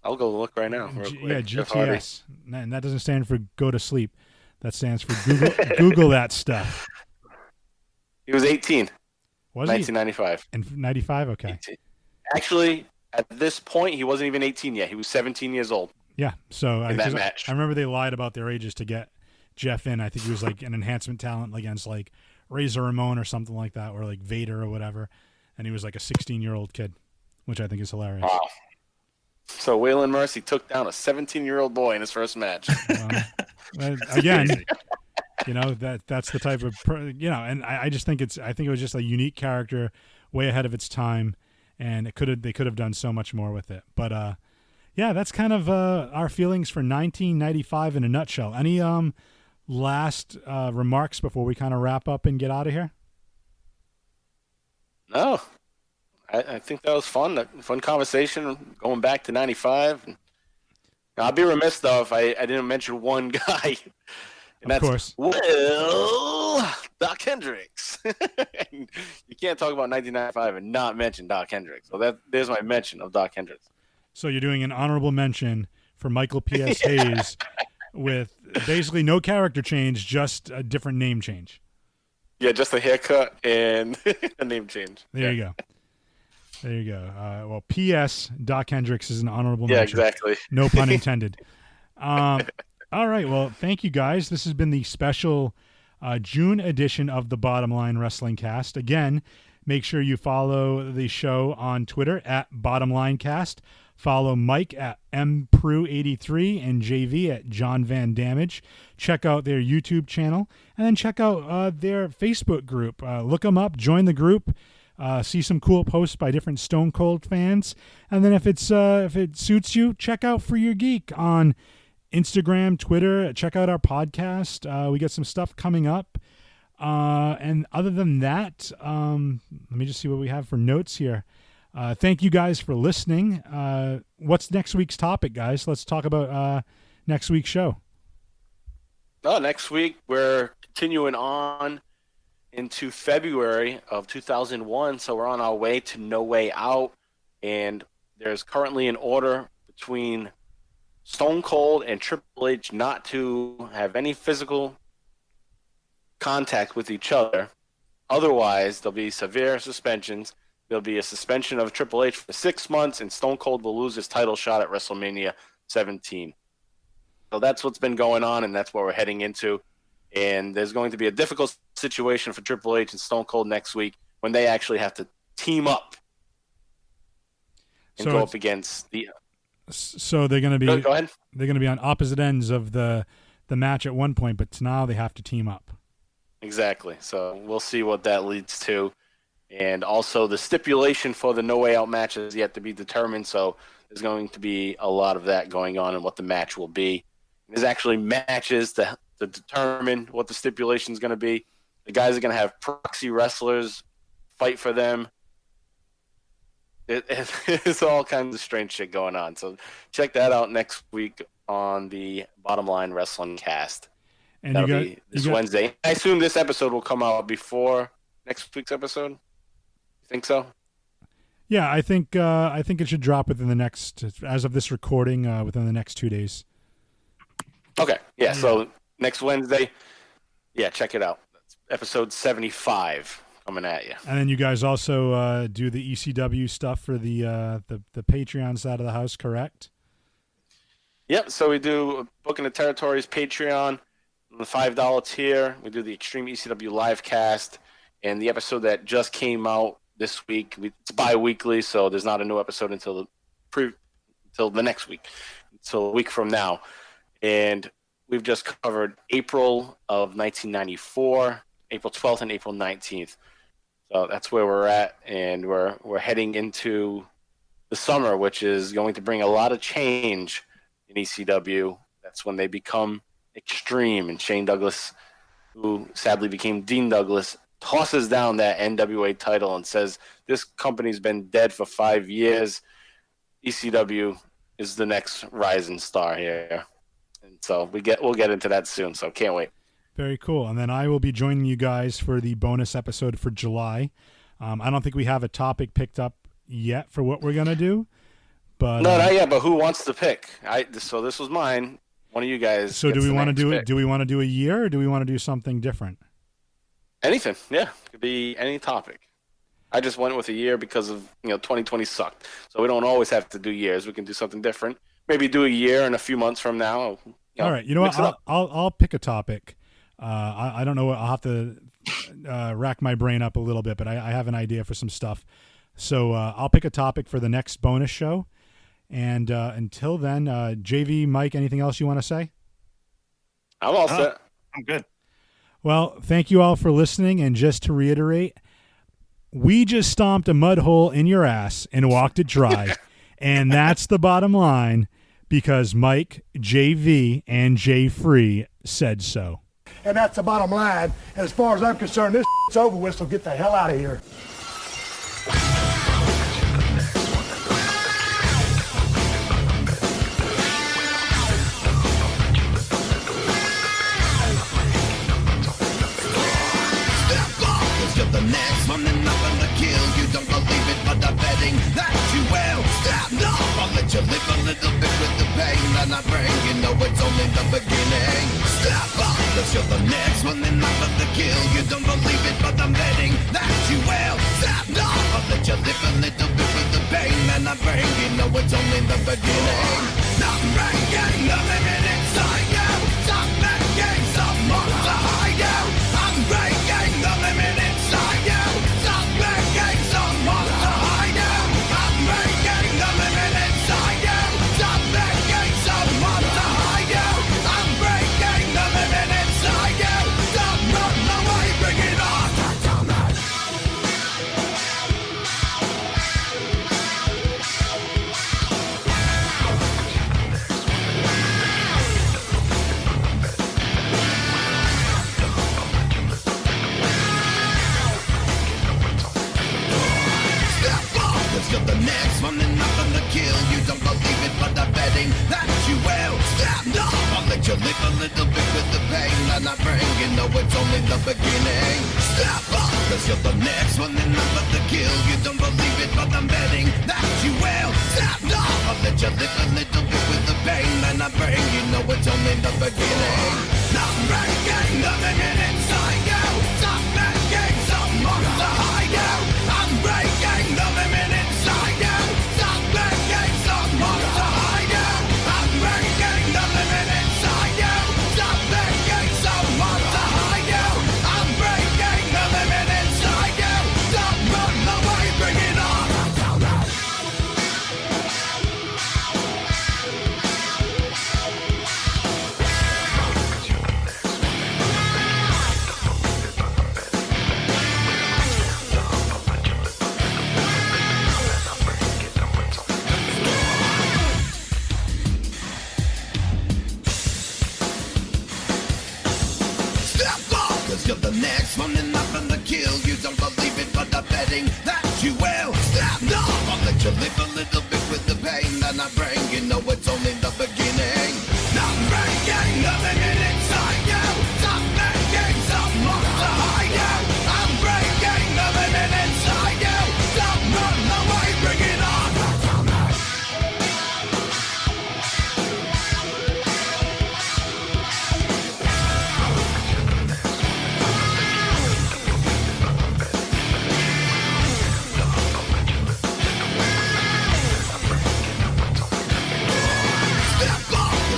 I'll go look right now. Real quick. Jeff Hardy. GTS. And that doesn't stand for go to sleep. That stands for Google Google that stuff. He was 18. Was 1995. he? In 95? Okay. 18. Actually, at this point, he wasn't even 18 yet. He was 17 years old. Yeah. So in that match. I remember they lied about their ages to get Jeff in. I think he was like an enhancement talent against like Razor Ramon or something like that, or like Vader or whatever. And he was like a 16-year-old kid, which I think is hilarious. Wow. So Waylon Mercy took down a 17-year-old boy in his first match. Again, that's the type of and I just think I think it was just a unique character, way ahead of its time, and they could have done so much more with it. But yeah, that's kind of our feelings for 1995 in a nutshell. Any last remarks before we kind of wrap up and get out of here? No. I think that was fun. A fun conversation going back to 95. I'll be remiss, though, if I didn't mention one guy. And of course. Doc Hendricks. You can't talk about 1995 and not mention Doc Hendricks. So there's my mention of Doc Hendricks. So you're doing an honorable mention for Michael P.S. Hayes with basically no character change, just a different name change. Yeah, just a haircut and a name change. There you go. There you go. Well, P.S. Doc Hendricks is an honorable mention. Yeah, exactly. No pun intended. All right. Well, thank you, guys. This has been the special June edition of the Bottom Line Wrestling Cast. Again, make sure you follow the show on Twitter at Bottom Line Cast. Follow Mike at MPrew83 and JV at John Van Damage. Check out their YouTube channel, and then check out their Facebook group. Look them up. Join the group. See some cool posts by different Stone Cold fans, and then if it suits you, check out For Your Geek on Instagram, Twitter. Check out our podcast. We got some stuff coming up, and other than that, let me just see what we have for notes here. Thank you guys for listening. What's next week's topic, guys? Let's talk about next week's show. Next week we're continuing on into February of 2001, so we're on our way to No Way Out, and there's currently an order between Stone Cold and Triple H not to have any physical contact with each other. Otherwise, there'll be severe suspensions. There'll be a suspension of Triple H for 6 months, and Stone Cold will lose his title shot at WrestleMania 17. So that's what's been going on, and that's what we're heading into. And there's going to be a difficult situation for Triple H and Stone Cold next week when they actually have to team up and go up against the. So they're going to be. Go ahead. They're going to be on opposite ends of the match at one point, but now they have to team up. Exactly. So we'll see what that leads to, and also the stipulation for the No Way Out match is yet to be determined. So there's going to be a lot of that going on, and what the match will be. There's actually matches to to determine what the stipulation is going to be. The guys are going to have proxy wrestlers fight for them. It's all kinds of strange shit going on. So check that out next week on the Bottom Line Wrestling Cast. And That'll be this Wednesday. I assume this episode will come out before next week's episode. You think so? Yeah, I think it should drop within the next, as of this recording, within the next 2 days. Okay. Yeah. So next Wednesday. Yeah, check it out. That's episode 75 coming at you. And then you guys also do the ECW stuff for the Patreon side of the house, correct? Yep. So we do Booking the Territories Patreon, the $5 tier. We do the Extreme ECW live cast, and the episode that just came out this week. It's bi-weekly, so there's not a new episode until the next week, until a week from now. And we've just covered April of 1994, April 12th and April 19th. So that's where we're at, and we're heading into the summer, which is going to bring a lot of change in ECW. That's when they become Extreme, and Shane Douglas, who sadly became Dean Douglas, tosses down that NWA title and says, this company's been dead for 5 years. ECW is the next rising star here. And so we'll get into that soon, so can't wait. Very cool. And then I will be joining you guys for the bonus episode for July. I don't think we have a topic picked up yet for what we're going to do. But no, not yet, but who wants to pick? So this was mine. One of you guys. So do we want to do it? Do we want to do a year, or do we want to do something different? Anything, yeah. Could be any topic. I just went with a year because of 2020 sucked. So we don't always have to do years. We can do something different. Maybe do a year in a few months from now. All right. You know what? I'll pick a topic. I don't know what I'll have to rack my brain up a little bit, but I have an idea for some stuff. So I'll pick a topic for the next bonus show. And until then, JV, Mike, anything else you want to say? I'm all set. I'm good. Well, thank you all for listening. And just to reiterate, we just stomped a mud hole in your ass and walked it dry. And that's the bottom line, because Mike, JV, and J Free said so. And that's the bottom line. And as far as I'm concerned, this is over with, so get the hell out of here. The next one, and I'm gonna kill you. Don't believe it, but I'm betting that you will. Stop, no, I'll let you live a little bit with the pain that I bring. You know it's only the beginning. Stop up, cause you're the next one, and I'm gonna kill you. Don't believe it, but I'm betting that you will. Stop, no, I'll let you live a little bit with the pain that I bring. You know it's only the beginning. Not breaking the limit inside you. Stop making someone to hide you. I'm breaking the limit inside you. Stop making someone to hide you. I'm breaking the limit inside you. Stop making someone to hide you. I'm breaking the limit inside you. Stop running away, bring it on. You're the next one, and I'm gonna kill you. Don't believe it, but I'm betting that you will. Stand up, I'll let you live a little bit with the pain that I bring. You know it's only the beginning. Step up, cause you're the next one, and I'm gonna kill you. Don't believe it, but I'm betting that you will. Stand up, I'll let you live a little bit with the pain that I bring. You know it's only the beginning. Not breaking the limit inside you. Stop making someone to hide you. I'm breaking the limit inside you. Stop making someone to hide you. I'm breaking the limit inside you. Stop making someone to hide you. I'm breaking the limit inside you. Stop running away. betting that you will stop. No, I'll let you live a little bit with the pain that I bring. You know it's only the beginning. Not breaking nothing inside you. Stop making some monster hide you. I'm breaking nothing inside you. Stop run away, bring it on.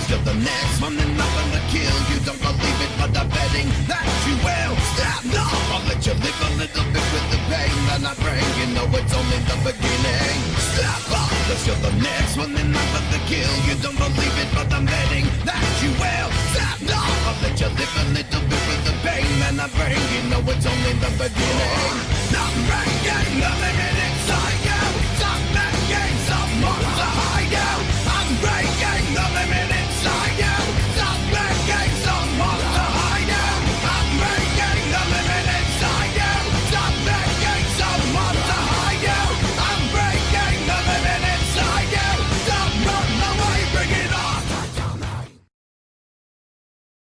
You're the next one and I'm gonna kill you. Don't believe it, but I'm betting that you will. Stop, no, I'll let you live a little bit with the pain that I bring. You know it's only the beginning. Stop off, cause you're the next one and I'm gonna kill you. Don't believe it, but I'm betting that you will. Stop, no, I'll let you live a little bit with the pain that I bring. You know it's only the beginning.